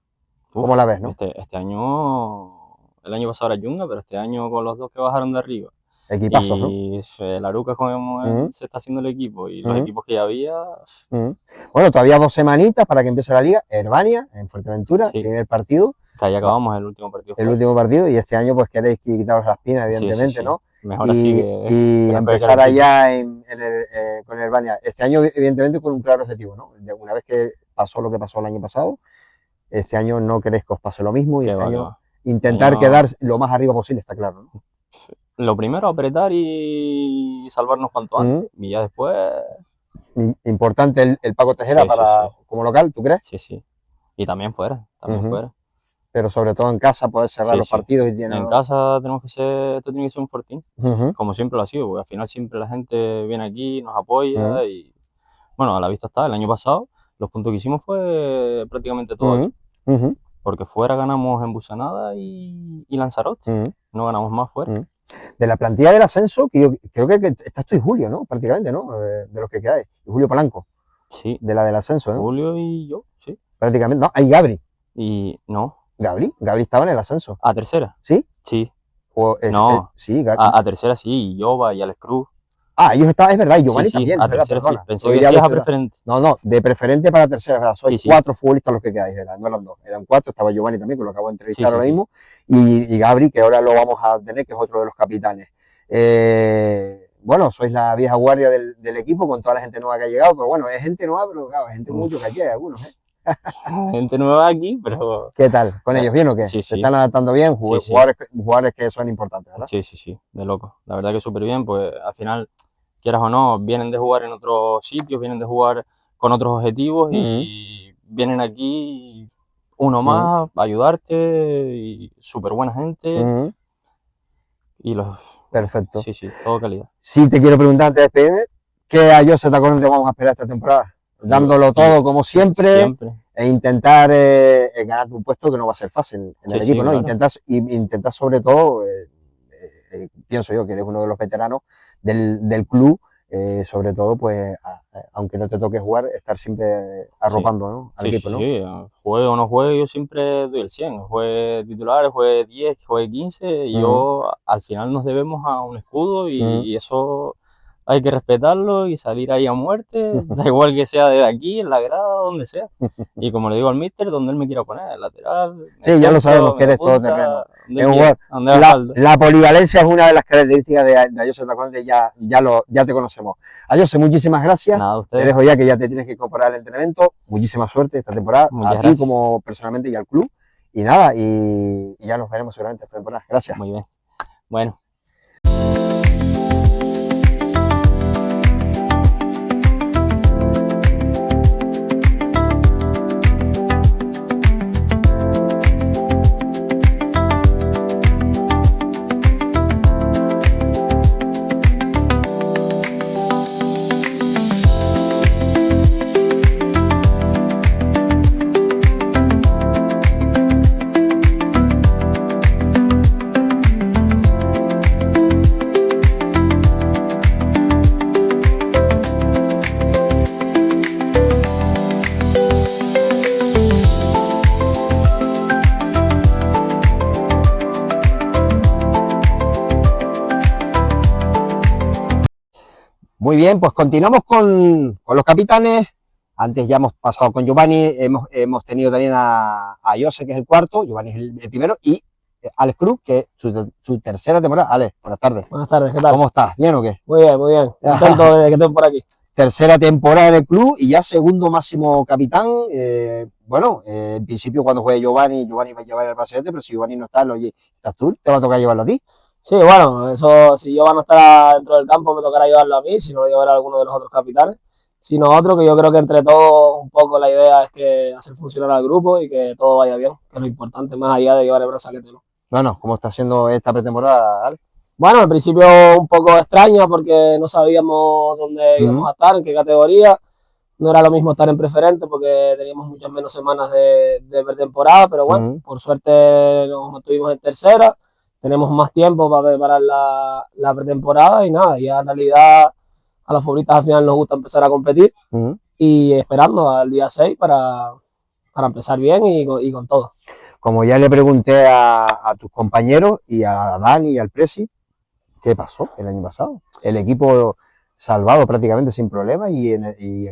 ¿Cómo la ves, no? Este año, el año pasado era Yunga, pero este año con los dos que bajaron de arriba. Equipazos, y el Aruca se está haciendo el equipo y los equipos que ya había. Bueno, todavía 2 semanitas para que empiece la liga. Herbania, en Fuerteventura, primer partido. Que ahí acabamos el último partido. El último partido, y este año pues queréis quitaros las pinas, evidentemente, ¿no? Mejor así y empezar allá con Herbania. Este año, evidentemente, con un claro objetivo, ¿no? Una vez que pasó lo que pasó el año pasado, este año no queréis que os pase lo mismo y este año intentar quedar lo más arriba posible, está claro, ¿no? Lo primero, apretar y salvarnos cuanto antes. Y ya después... Importante el Paco Tejera como local, ¿tú crees? Sí, sí. Y también fuera, fuera. Pero sobre todo en casa poder cerrar los partidos. En casa tenemos que ser, esto tiene que ser un fortín, como siempre lo ha sido, porque al final siempre la gente viene aquí, nos apoya y... Bueno, a la vista está, el año pasado los puntos que hicimos fue prácticamente todo aquí. Porque fuera ganamos en Busanada y Lanzarote, no ganamos más fuera. De la plantilla del ascenso, que yo creo que estás tú y Julio, ¿no? Prácticamente, ¿no? De los que quedáis. Y Julio Polanco. Sí. De la del ascenso, ¿no? Julio y yo, sí. Prácticamente. No, hay Gabri. Y no. Gabri estaba en el ascenso. ¿A tercera? ¿Sí? Sí. No. Sí, Gabri. A tercera sí, y Yoba y Alex Cruz. Ellos estaban, es verdad, y Giovanni también. A tercera sí. Pensé que decías a preferente. No, de preferente para tercera, ¿verdad? Sois 4 futbolistas los que quedáis, no eran 2, eran 4, estaba Giovanni también, que lo acabo de entrevistar ahora mismo, y Gabri, que ahora lo vamos a tener, que es otro de los capitanes. Bueno, sois la vieja guardia del equipo con toda la gente nueva que ha llegado, pero bueno, es gente nueva, pero claro, es gente mucho que aquí hay algunos, Gente nueva aquí, pero... ¿Qué tal? ¿Con ellos bien o qué? Sí, ¿Se están adaptando bien? Jugadores que son importantes, ¿verdad? Sí, de loco. La verdad que súper bien, pues al final, quieras o no, vienen de jugar en otros sitios, vienen de jugar con otros objetivos y vienen aquí uno más a ayudarte y súper buena gente y los... Perfecto. Sí, todo calidad. Sí, te quiero preguntar antes de despedirme, ¿qué a Josep Tacorn te vamos a esperar esta temporada? Dándolo todo como siempre. E intentar ganar un puesto que no va a ser fácil en el equipo, ¿no? Claro. Intentar sobre todo, pienso yo que eres uno de los veteranos del club, sobre todo, pues, aunque no te toque jugar, estar siempre arropando, ¿no? Al equipo, ¿no? Sí, juegue o no juegue, yo siempre doy el 100. Juegue titular, juegue 10, juegue 15, y yo al final nos debemos a un escudo y eso hay que respetarlo y salir ahí a muerte, da igual que sea de aquí, en la grada, donde sea. Y como le digo al míster, donde él me quiera poner, lateral, Sí, ya lo sabemos que eres todo terreno. La polivalencia es una de las características de Ayoce Taconde, ya te conocemos. Ayoce, muchísimas gracias. Nada, te dejo ya que ya te tienes que incorporar al entrenamiento. Muchísima suerte esta temporada, a ti como personalmente y al club. Y nada, y ya nos veremos seguramente esta temporada. Gracias. Muy bien. Bueno. Muy bien, pues continuamos con los capitanes. Antes ya hemos pasado con Giovanni, hemos tenido también a Jose, que es el cuarto, Giovanni es el primero, y Alex Cruz, que es su tercera temporada. Alex, buenas tardes. Buenas tardes, ¿qué tal? ¿Cómo estás? ¿Bien o qué? Muy bien, muy bien. Contento de que estén por aquí. Tercera temporada del club y ya segundo máximo capitán. Bueno, en principio cuando juegue Giovanni va a llevar el brazalete, pero si Giovanni no está, estás tú, te va a tocar llevarlo a ti. Sí, bueno, eso, si Giovanni no estará dentro del campo, me tocará llevarlo a mí, si no lo llevará a alguno de los otros capitanes. Sino otro, que yo creo que entre todos un poco la idea es que hacer funcionar al grupo y que todo vaya bien, que es lo importante, más allá de llevar el brazalete, ¿no? Bueno, ¿cómo está siendo esta pretemporada, Alex? Bueno, al principio un poco extraña porque no sabíamos dónde íbamos a estar, en qué categoría. No era lo mismo estar en preferente porque teníamos muchas menos semanas de pretemporada, pero bueno, por suerte nos mantuvimos en tercera. Tenemos más tiempo para preparar la pretemporada y nada, ya en realidad a los futbolistas al final nos gusta empezar a competir y esperando al día 6 para empezar bien y con todo. Como ya le pregunté a tus compañeros y a Dani y al Presi, ¿qué pasó el año pasado? El equipo salvado prácticamente sin problemas y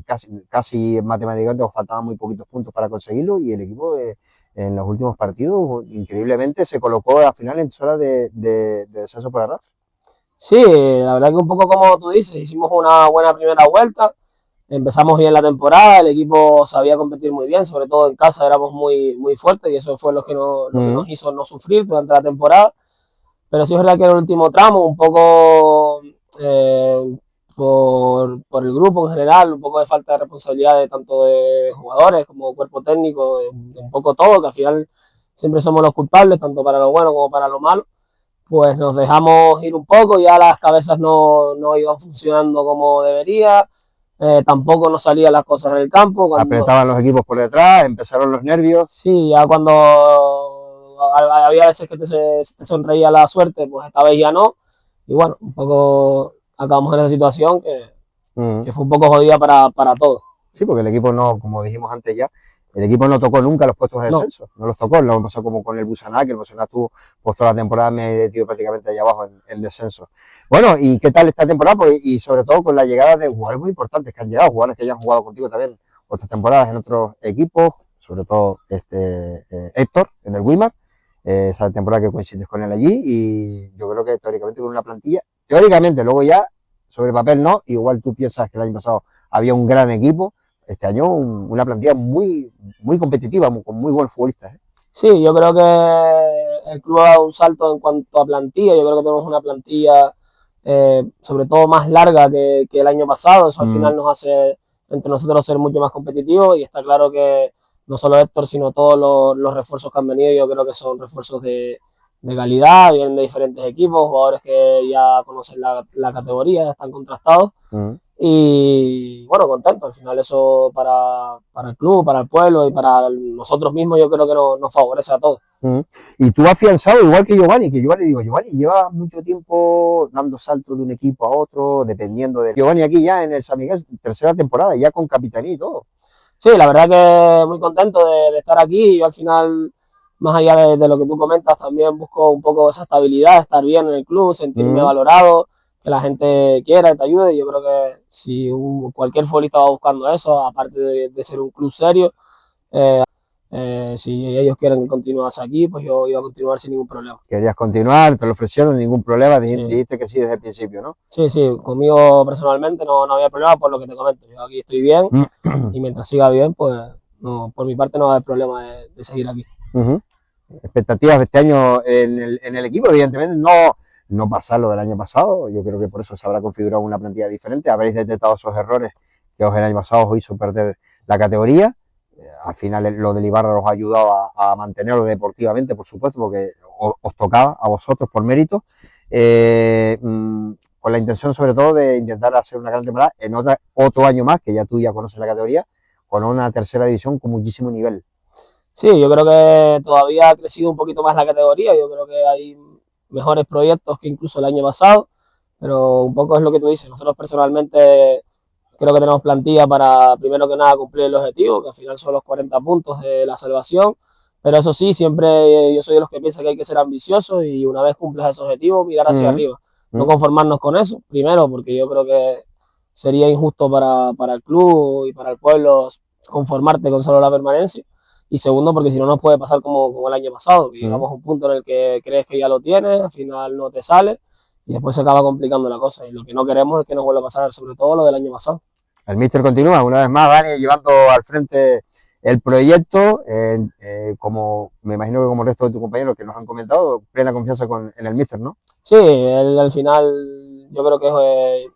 casi matemáticamente nos faltaban muy poquitos puntos para conseguirlo y el equipo en los últimos partidos increíblemente se colocó al final en zona de descenso por arrastre. Sí, la verdad que un poco como tú dices, hicimos una buena primera vuelta, empezamos bien la temporada, el equipo sabía competir muy bien, sobre todo en casa éramos muy, muy fuertes y eso fue lo que nos hizo no sufrir durante la temporada. Pero sí es verdad que en el último tramo, un poco por el grupo en general, un poco de falta de responsabilidad de tanto de jugadores como cuerpo técnico, de un poco todo, que al final siempre somos los culpables, tanto para lo bueno como para lo malo, pues nos dejamos ir un poco, ya las cabezas no iban funcionando como debería, tampoco nos salían las cosas en el campo. Apretaban los equipos por detrás, empezaron los nervios. Sí, ya cuando había veces que te sonreía la suerte, pues esta vez ya no. Y bueno, un poco acabamos en esa situación que fue un poco jodida para todos. Sí, porque el equipo no, como dijimos antes ya, el equipo no tocó nunca los puestos de descenso, no los tocó, lo pasó como con el Busaná, que el Busaná estuvo pues toda la temporada metido prácticamente allá abajo en descenso. Bueno, ¿y qué tal esta temporada? Pues, y sobre todo con la llegada de jugadores muy importantes que han llegado, jugadores que ya han jugado contigo también otras temporadas en otros equipos, sobre todo Héctor en el Wimar, esa temporada que coincides con él allí, y yo creo que teóricamente con una plantilla, teóricamente, luego ya sobre papel no, igual tú piensas que el año pasado había un gran equipo, este año una plantilla muy, muy competitiva, con muy buenos futbolistas. Sí, yo creo que el club ha dado un salto en cuanto a plantilla, yo creo que tenemos una plantilla sobre todo más larga que el año pasado, eso al final nos hace entre nosotros ser mucho más competitivos y está claro que no solo Héctor, sino todos los refuerzos que han venido, yo creo que son refuerzos de calidad, vienen de diferentes equipos, jugadores que ya conocen la categoría, ya están contrastados. Y bueno, contento, al final eso para el club, para el pueblo y para nosotros mismos yo creo que nos favorece a todos. Y tú has afianzado igual que Giovanni Giovanni lleva mucho tiempo dando saltos de un equipo a otro, dependiendo de Giovanni aquí ya en el San Miguel, tercera temporada, ya con capitanía y todo. Sí, la verdad que muy contento de estar aquí, yo al final, más allá de lo que tú comentas, también busco un poco esa estabilidad, estar bien en el club, sentirme valorado, que la gente quiera y te ayude. Y yo creo que si cualquier futbolista va buscando eso, aparte de ser un club serio, si ellos quieren que continúes aquí, pues yo iba a continuar sin ningún problema. Querías continuar, te lo ofrecieron, ningún problema, Sí. dijiste que sí desde el principio, ¿no? Sí, sí, conmigo personalmente no había problema por lo que te comento. Yo aquí estoy bien y mientras siga bien, pues no, por mi parte no va a haber problema de seguir aquí. Expectativas de este año en el equipo, evidentemente no pasar lo del año pasado. Yo creo que por eso se habrá configurado una plantilla diferente. Habréis detectado esos errores que el año pasado os hizo perder la categoría. Al final lo del Ibarra os ha ayudado a mantenerlo deportivamente, por supuesto, porque os tocaba a vosotros por mérito. Con la intención sobre todo de intentar hacer una gran temporada en otro año más, que ya tú ya conoces la categoría, con una tercera división con muchísimo nivel. Sí, yo creo que todavía ha crecido un poquito más la categoría, yo creo que hay mejores proyectos que incluso el año pasado, pero un poco es lo que tú dices, nosotros personalmente creo que tenemos plantilla para primero que nada cumplir el objetivo, que al final son los 40 puntos de la salvación, pero eso sí, siempre yo soy de los que piensa que hay que ser ambicioso y una vez cumples ese objetivo, mirar hacia arriba, no conformarnos con eso, primero porque yo creo que sería injusto para el club y para el pueblo conformarte con solo la permanencia. Y segundo, porque si no nos puede pasar como el año pasado, que llegamos a un punto en el que crees que ya lo tienes, al final no te sale y después se acaba complicando la cosa. Y lo que no queremos es que nos vuelva a pasar, sobre todo lo del año pasado. El míster continúa, una vez más, Dani, llevando al frente el proyecto, como me imagino que como el resto de tus compañeros que nos han comentado, plena confianza en el míster, ¿no? Sí, él al final yo creo que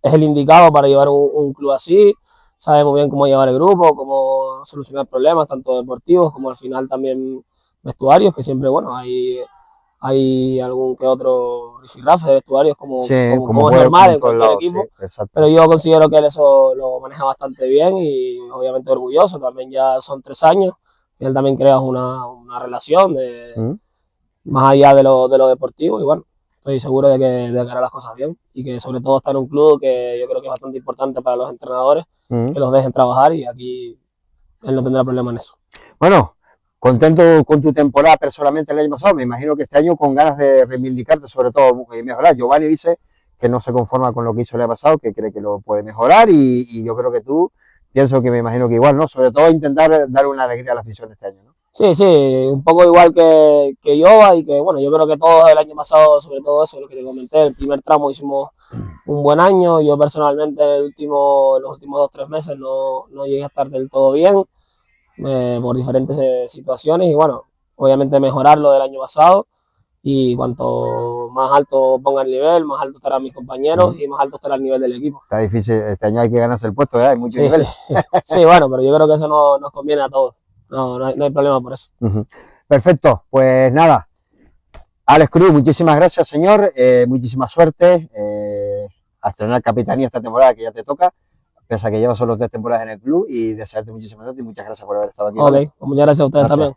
es el indicado para llevar un club así. Sabe muy bien cómo llevar el grupo, cómo solucionar problemas, tanto deportivos como al final también vestuarios, que siempre, bueno, hay algún que otro rifirrafe de vestuarios como es normal en cualquier equipo, sí, pero yo considero que él eso lo maneja bastante bien y obviamente orgulloso, también ya son 3 años, y él también crea una relación más allá de lo deportivo y bueno, estoy seguro de que hará las cosas bien y que sobre todo está en un club que yo creo que es bastante importante para los entrenadores, que los dejen trabajar y aquí él no tendrá problema en eso. Bueno, contento con tu temporada personalmente el año pasado, me imagino que este año con ganas de reivindicarte, sobre todo mejorar. Giovanni dice que no se conforma con lo que hizo el año pasado, que cree que lo puede mejorar y yo creo que tú, pienso que me imagino que igual, ¿no? Sobre todo intentar dar una alegría a la afición este año, ¿no? Sí, sí, un poco igual que Yoba y que, bueno, yo creo que todos el año pasado, sobre todo eso, lo que te comenté, el primer tramo hicimos un buen año, yo personalmente los últimos 2 o 3 meses no llegué a estar del todo bien por diferentes situaciones y bueno, obviamente mejorar lo del año pasado y cuanto más alto ponga el nivel, más alto estarán mis compañeros y más alto estará el nivel del equipo. Está difícil, este año hay que ganarse el puesto, hay mucho nivel. Sí. Sí, bueno, pero yo creo que eso nos conviene a todos. No hay problema por eso. Perfecto, pues nada. Alex Cruz, muchísimas gracias, señor. Muchísima suerte a estrenar capitanía esta temporada que ya te toca, pese a que llevas solo 3 temporadas en el club y desearte muchísima suerte y muchas gracias por haber estado aquí. Ok, ¿vale? Pues muchas gracias a ustedes también.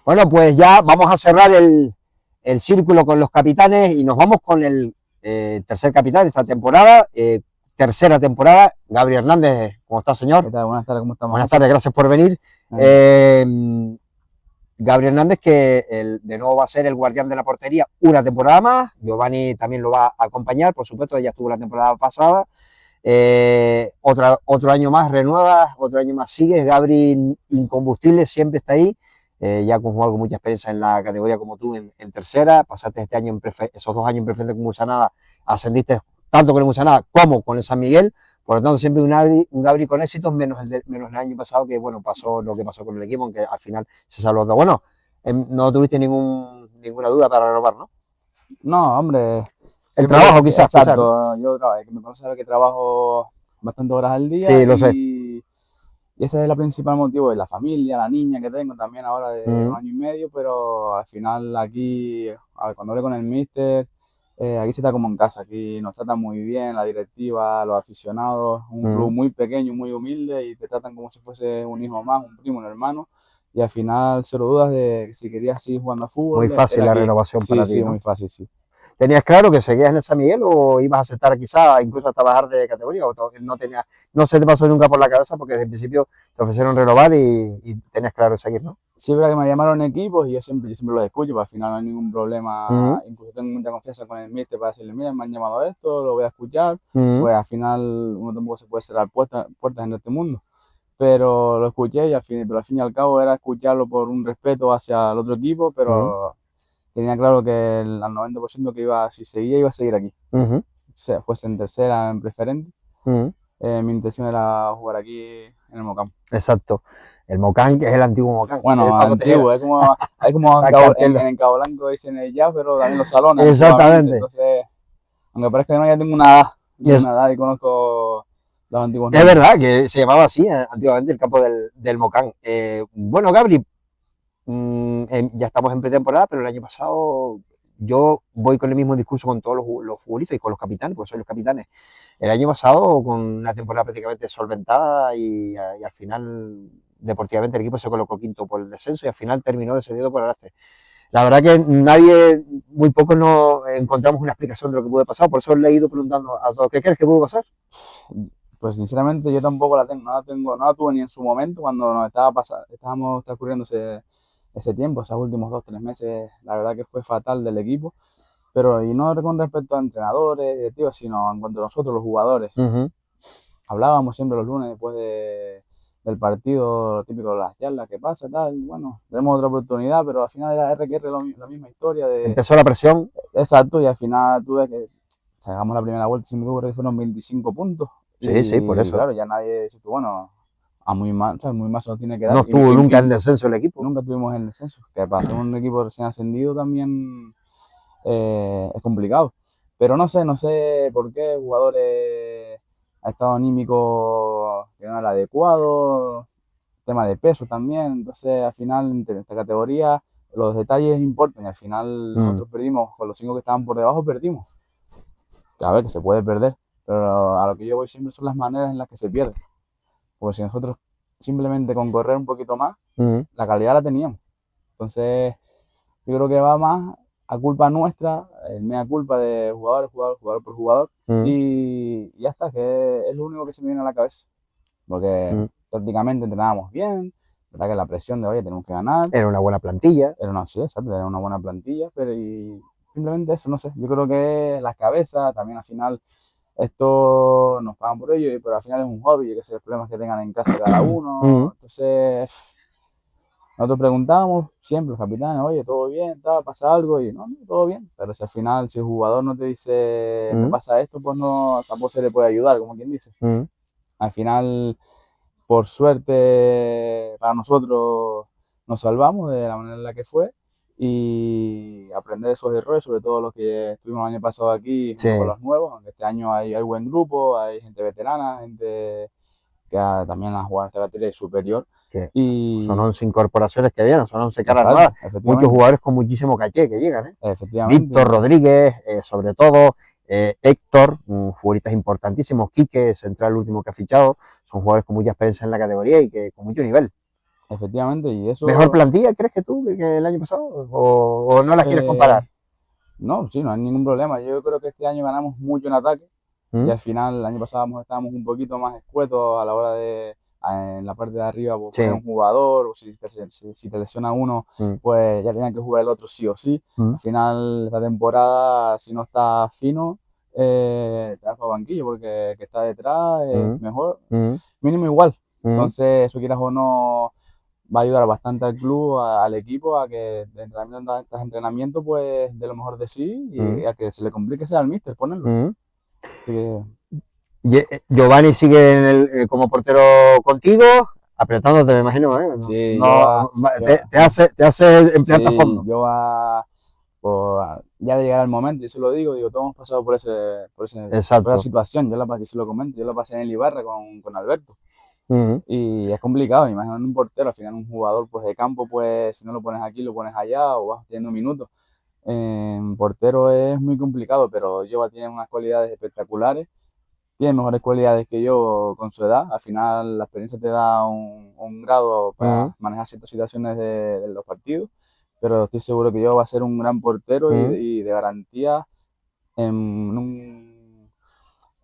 Bueno, pues ya vamos a cerrar el círculo con los capitanes y nos vamos con el tercer capitán de esta temporada, tercera temporada, Gabriel Hernández. ¿Cómo está, señor? ¿Qué tal? Buenas tardes, ¿cómo estamos? Buenas tardes, gracias por venir. Gabriel Hernández, que de nuevo va a ser el guardián de la portería una temporada más. Giovanni también lo va a acompañar, por supuesto, ella estuvo la temporada pasada. Otro año más renuevas, otro año más sigues. Gabri, incombustible, siempre está ahí. Ya con jugador con mucha experiencia en la categoría como tú en tercera, pasaste este año esos 2 años en preferente con Musanada, ascendiste tanto con el Musaná como con el San Miguel. Por lo tanto, siempre un Gabri con éxitos, menos el año pasado, que bueno, pasó lo que pasó con el equipo, aunque al final se salvó todo. Bueno, no tuviste ninguna duda para renovar, ¿no? No, hombre. El siempre trabajo, quizás. Exacto, yo me conoce que trabajo bastantes horas al día. Sí, lo sé. Y ese es el principal motivo de la familia, la niña que tengo también ahora de 1 año y medio, pero al final aquí, a ver, cuando hablé con el míster, aquí se está como en casa, aquí nos tratan muy bien, la directiva, los aficionados, un club muy pequeño, muy humilde y te tratan como si fuese un hijo más, un primo, un hermano. Y al final, cero dudas de que si querías seguir jugando a fútbol. Muy fácil la renovación sí, para ti, sí, ¿no? muy fácil, sí. ¿Tenías claro que seguías en el San Miguel o ibas a aceptar quizá incluso hasta bajar de categoría? ¿O no se te pasó nunca por la cabeza porque desde el principio te ofrecieron renovar y tenías claro seguir, ¿no? Sí, es verdad que me llamaron equipos y yo siempre los escucho, pues al final no hay ningún problema. Incluso tengo mucha confianza con el míster para decirle, mira, me han llamado a esto, lo voy a escuchar. Pues al final uno tampoco se puede cerrar puertas en este mundo. Pero lo escuché pero al fin y al cabo era escucharlo por un respeto hacia el otro equipo, pero tenía claro que al 90% que si seguía, iba a seguir aquí. O sea, fuese en tercera, en preferente. Mi intención era jugar aquí en el Mocamp. Exacto. El Mocamp, que es el antiguo Mocamp. Bueno, antiguo, es como en Cabo Blanco dicen el ya, pero también los salones. Exactamente. Entonces, aunque parezca que no, ya tengo una edad y conozco los antiguos nombres. Es verdad que se llamaba así antiguamente el campo del Mocamp. Bueno, Gabri, ya estamos en pretemporada, pero el año pasado yo voy con el mismo discurso con todos los futbolistas y con los capitanes, porque soy los capitanes. El año pasado, con una temporada prácticamente solventada y al final, deportivamente, el equipo se colocó quinto por el descenso y al final terminó descendiendo por arrastre. La verdad que muy pocos nos encontramos una explicación de lo que pudo pasar, por eso le he ido preguntando a todos, ¿qué crees que pudo pasar? Pues sinceramente yo tampoco no la tuve ni en su momento cuando estábamos transcurriendo ese tiempo, esos últimos 2-3 meses, la verdad que fue fatal del equipo, pero y no con respecto a entrenadores, directivos, sino en cuanto a nosotros, los jugadores. Hablábamos siempre los lunes después del partido, lo típico de las charlas, ¿qué pasa? Tal, bueno, tenemos otra oportunidad, pero al final era RQR la misma historia. Empezó la presión. Exacto, y al final tuve que sacamos la primera vuelta, si me acuerdo que fueron 25 puntos. Sí, por eso. Claro, ya nadie dice, bueno, a muy mal se nos tiene que dar. No estuvo nunca en descenso el equipo. Nunca estuvimos en descenso. Que para ser un equipo recién ascendido también es complicado. Pero no sé por qué jugadores a estado anímico que no era adecuado, tema de peso también. Entonces, al final, en esta categoría, los detalles importan y al final nosotros perdimos, con los 5 que estaban por debajo, perdimos. A ver, que se puede perder. Pero a lo que yo voy siempre son las maneras en las que se pierde. Porque si nosotros simplemente con correr un poquito más, la calidad la teníamos. Entonces, yo creo que va más a culpa nuestra, el mea culpa de jugador por jugador. Y ya está, que es lo único que se me viene a la cabeza. Porque prácticamente entrenábamos bien, verdad que la presión de, oye, tenemos que ganar. Era una buena plantilla. Era una buena plantilla, pero simplemente eso, no sé. Yo creo que las cabezas, también al final, esto nos pagan por ello, pero al final es un hobby, yo que sé, los problemas que tengan en casa cada uno. Entonces, nosotros preguntamos siempre, los capitanes, oye, ¿todo bien? ¿Pasa algo? Y no, todo bien. Pero si al final, si el jugador no te dice, me pasa esto, pues no, tampoco se le puede ayudar, como quien dice. Al final, por suerte, para nosotros nos salvamos de la manera en la que fue y aprender esos errores, sobre todo los que estuvimos el año pasado aquí con los nuevos, aunque este año hay buen grupo, hay gente veterana, gente que también ha jugado en esta categoría superior. Y son 11 incorporaciones que vienen, son 11 caras nuevas, muchos jugadores con muchísimo caché que llegan. Efectivamente. Víctor Rodríguez, sobre todo, Héctor, futbolistas importantísimos, Quique, central último que ha fichado, son jugadores con mucha experiencia en la categoría y que con mucho nivel. Efectivamente, y eso... ¿Mejor plantilla crees que tú que el año pasado? ¿O no las quieres comparar? No, sí, no hay ningún problema. Yo creo que este año ganamos mucho en ataque y al final el año pasado estábamos un poquito más escuetos a la hora de, en la parte de arriba, pues, poner un jugador, o si te lesiona uno, pues ya tenían que jugar el otro sí o sí. Al final, esta temporada, si no está fino, te vas para banquillo porque el que está detrás es mejor, mínimo igual. Entonces, eso quieras o no, va a ayudar bastante al club, al equipo, a que de entrenamiento tras entrenamiento, pues, de lo mejor de sí y a que se le complique sea al míster ponerlo. que Giovanni sigue como portero contigo, apretándote, me imagino, ¿eh? sí, Te hace emplearte a sí, fondo. ya de llegar al momento, yo se lo digo, todos hemos pasado por por Exacto. esa situación, yo se lo comento, yo lo pasé en el Ibarra con Alberto. Ujú. Y es complicado, imagínate un portero, al final un jugador pues de campo, pues si no lo pones aquí, lo pones allá o vas teniendo minutos. Portero es muy complicado, pero Jova tiene unas cualidades espectaculares, tiene mejores cualidades que yo con su edad. Al final la experiencia te da un grado para manejar ciertas situaciones de los partidos, pero estoy seguro que yo va a ser un gran portero y de garantía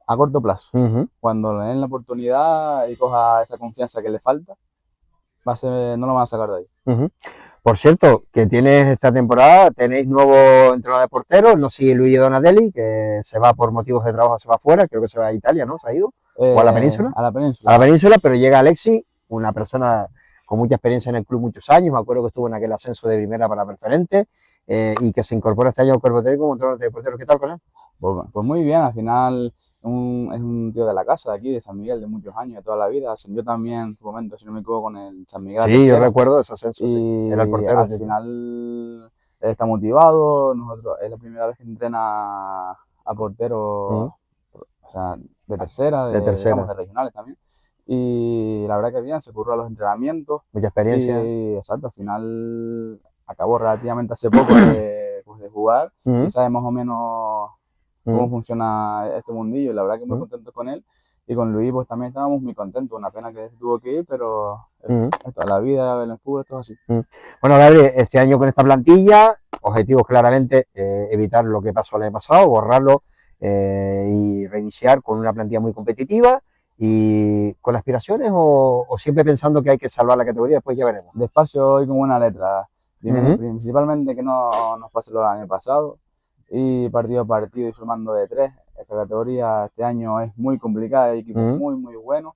a corto plazo. Cuando le den la oportunidad y coja esa confianza que le falta, no lo van a sacar de ahí. Por cierto, que tienes esta temporada, tenéis nuevo entrenador de porteros, no sigue Luigi Donatelli, que se va por motivos de trabajo, se va afuera, creo que se va a Italia, ¿no? ¿Se ha ido? ¿O a la península? A la península. A la península, pero llega Alexi, una persona con mucha experiencia en el club, muchos años, me acuerdo que estuvo en aquel ascenso de primera para preferente, y que se incorpora este año al cuerpo técnico como entrenador de porteros. ¿Qué tal con él? Pues muy bien, al final es un tío de la casa de aquí, de San Miguel, de muchos años, de toda la vida. Ascendió también en su momento, si no me equivoco, con el San Miguel. Sí, yo recuerdo ese ascenso, sí. Era el portero. Al final él está motivado, es la primera vez que entrena a portero, o sea, de tercera, digamos, de regionales también. Y la verdad que bien, se curró a los entrenamientos. Mucha experiencia. Y exacto, al final acabó relativamente hace poco de jugar y sabe más o menos cómo funciona este mundillo, y la verdad que muy contento con él. Y con Luis pues también estábamos muy contentos, una pena que tuvo que ir, pero esto, la vida, el fútbol, esto es así. Bueno, Gabriel, este año con esta plantilla, objetivos claramente, evitar lo que pasó el año pasado, borrarlo y reiniciar con una plantilla muy competitiva y con aspiraciones o siempre pensando que hay que salvar la categoría, después ya veremos. Despacio y con buena letra, principalmente que no nos pase lo del año pasado, y partido a partido y sumando de 3. Esta categoría este año es muy complicada, hay equipos muy buenos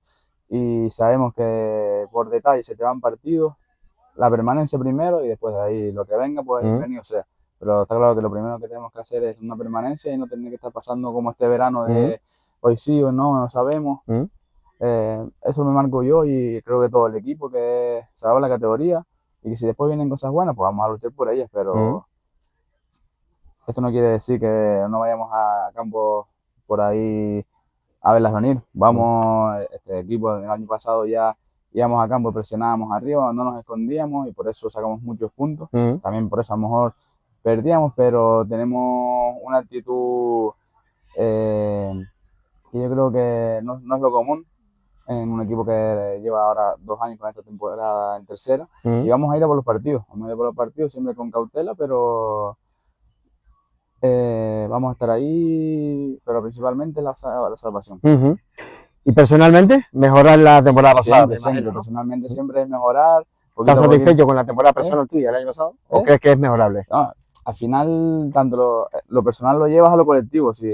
y sabemos que por detalle se te van partidos, la permanencia primero y después de ahí lo que venga pues bienvenido sea. Pero está claro que lo primero que tenemos que hacer es una permanencia y no tener que estar pasando como este verano de hoy sí o no sabemos. Eso me marco yo y creo que todo el equipo, que salva la categoría y que si después vienen cosas buenas pues vamos a luchar por ellas, pero esto no quiere decir que no vayamos a campo por ahí a verlas venir. Vamos, este equipo el año pasado ya íbamos a campo, presionábamos arriba, no nos escondíamos y por eso sacamos muchos puntos. También por eso a lo mejor perdíamos, pero tenemos una actitud que yo creo que no es lo común en un equipo que lleva ahora 2 años con esta temporada en tercera. Y vamos a ir a por los partidos, siempre con cautela, pero vamos a estar ahí, pero principalmente la salvación. ¿Y personalmente? Mejorar la temporada pasada, Siempre, ¿no? Personalmente siempre es mejorar. ¿Estás satisfecho con la temporada personal tuya el año pasado? ¿O crees que es mejorable? No, al final, tanto lo personal lo llevas a lo colectivo. Si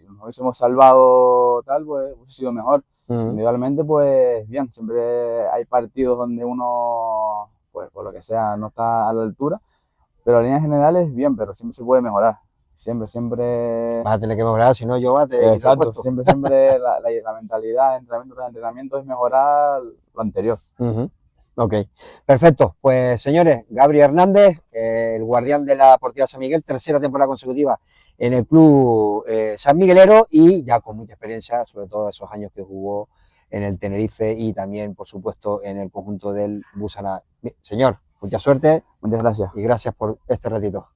nos hubiésemos salvado tal, pues hubiese sido mejor. Individualmente, pues bien, siempre hay partidos donde uno, pues por lo que sea, no está a la altura, pero en líneas generales, bien, pero siempre se puede mejorar. Siempre. Vas a tener que mejorar, si no yo vas a tener Exacto, siempre la mentalidad de entrenamiento tras entrenamiento es mejorar lo anterior. Ok, perfecto. Pues señores, Gabriel Hernández, el guardián de la Portilla San Miguel, tercera temporada consecutiva en el club San Miguelero y ya con mucha experiencia, sobre todo esos años que jugó en el Tenerife y también, por supuesto, en el conjunto del Busana. Señor, mucha suerte. Muchas gracias. Y gracias por este ratito.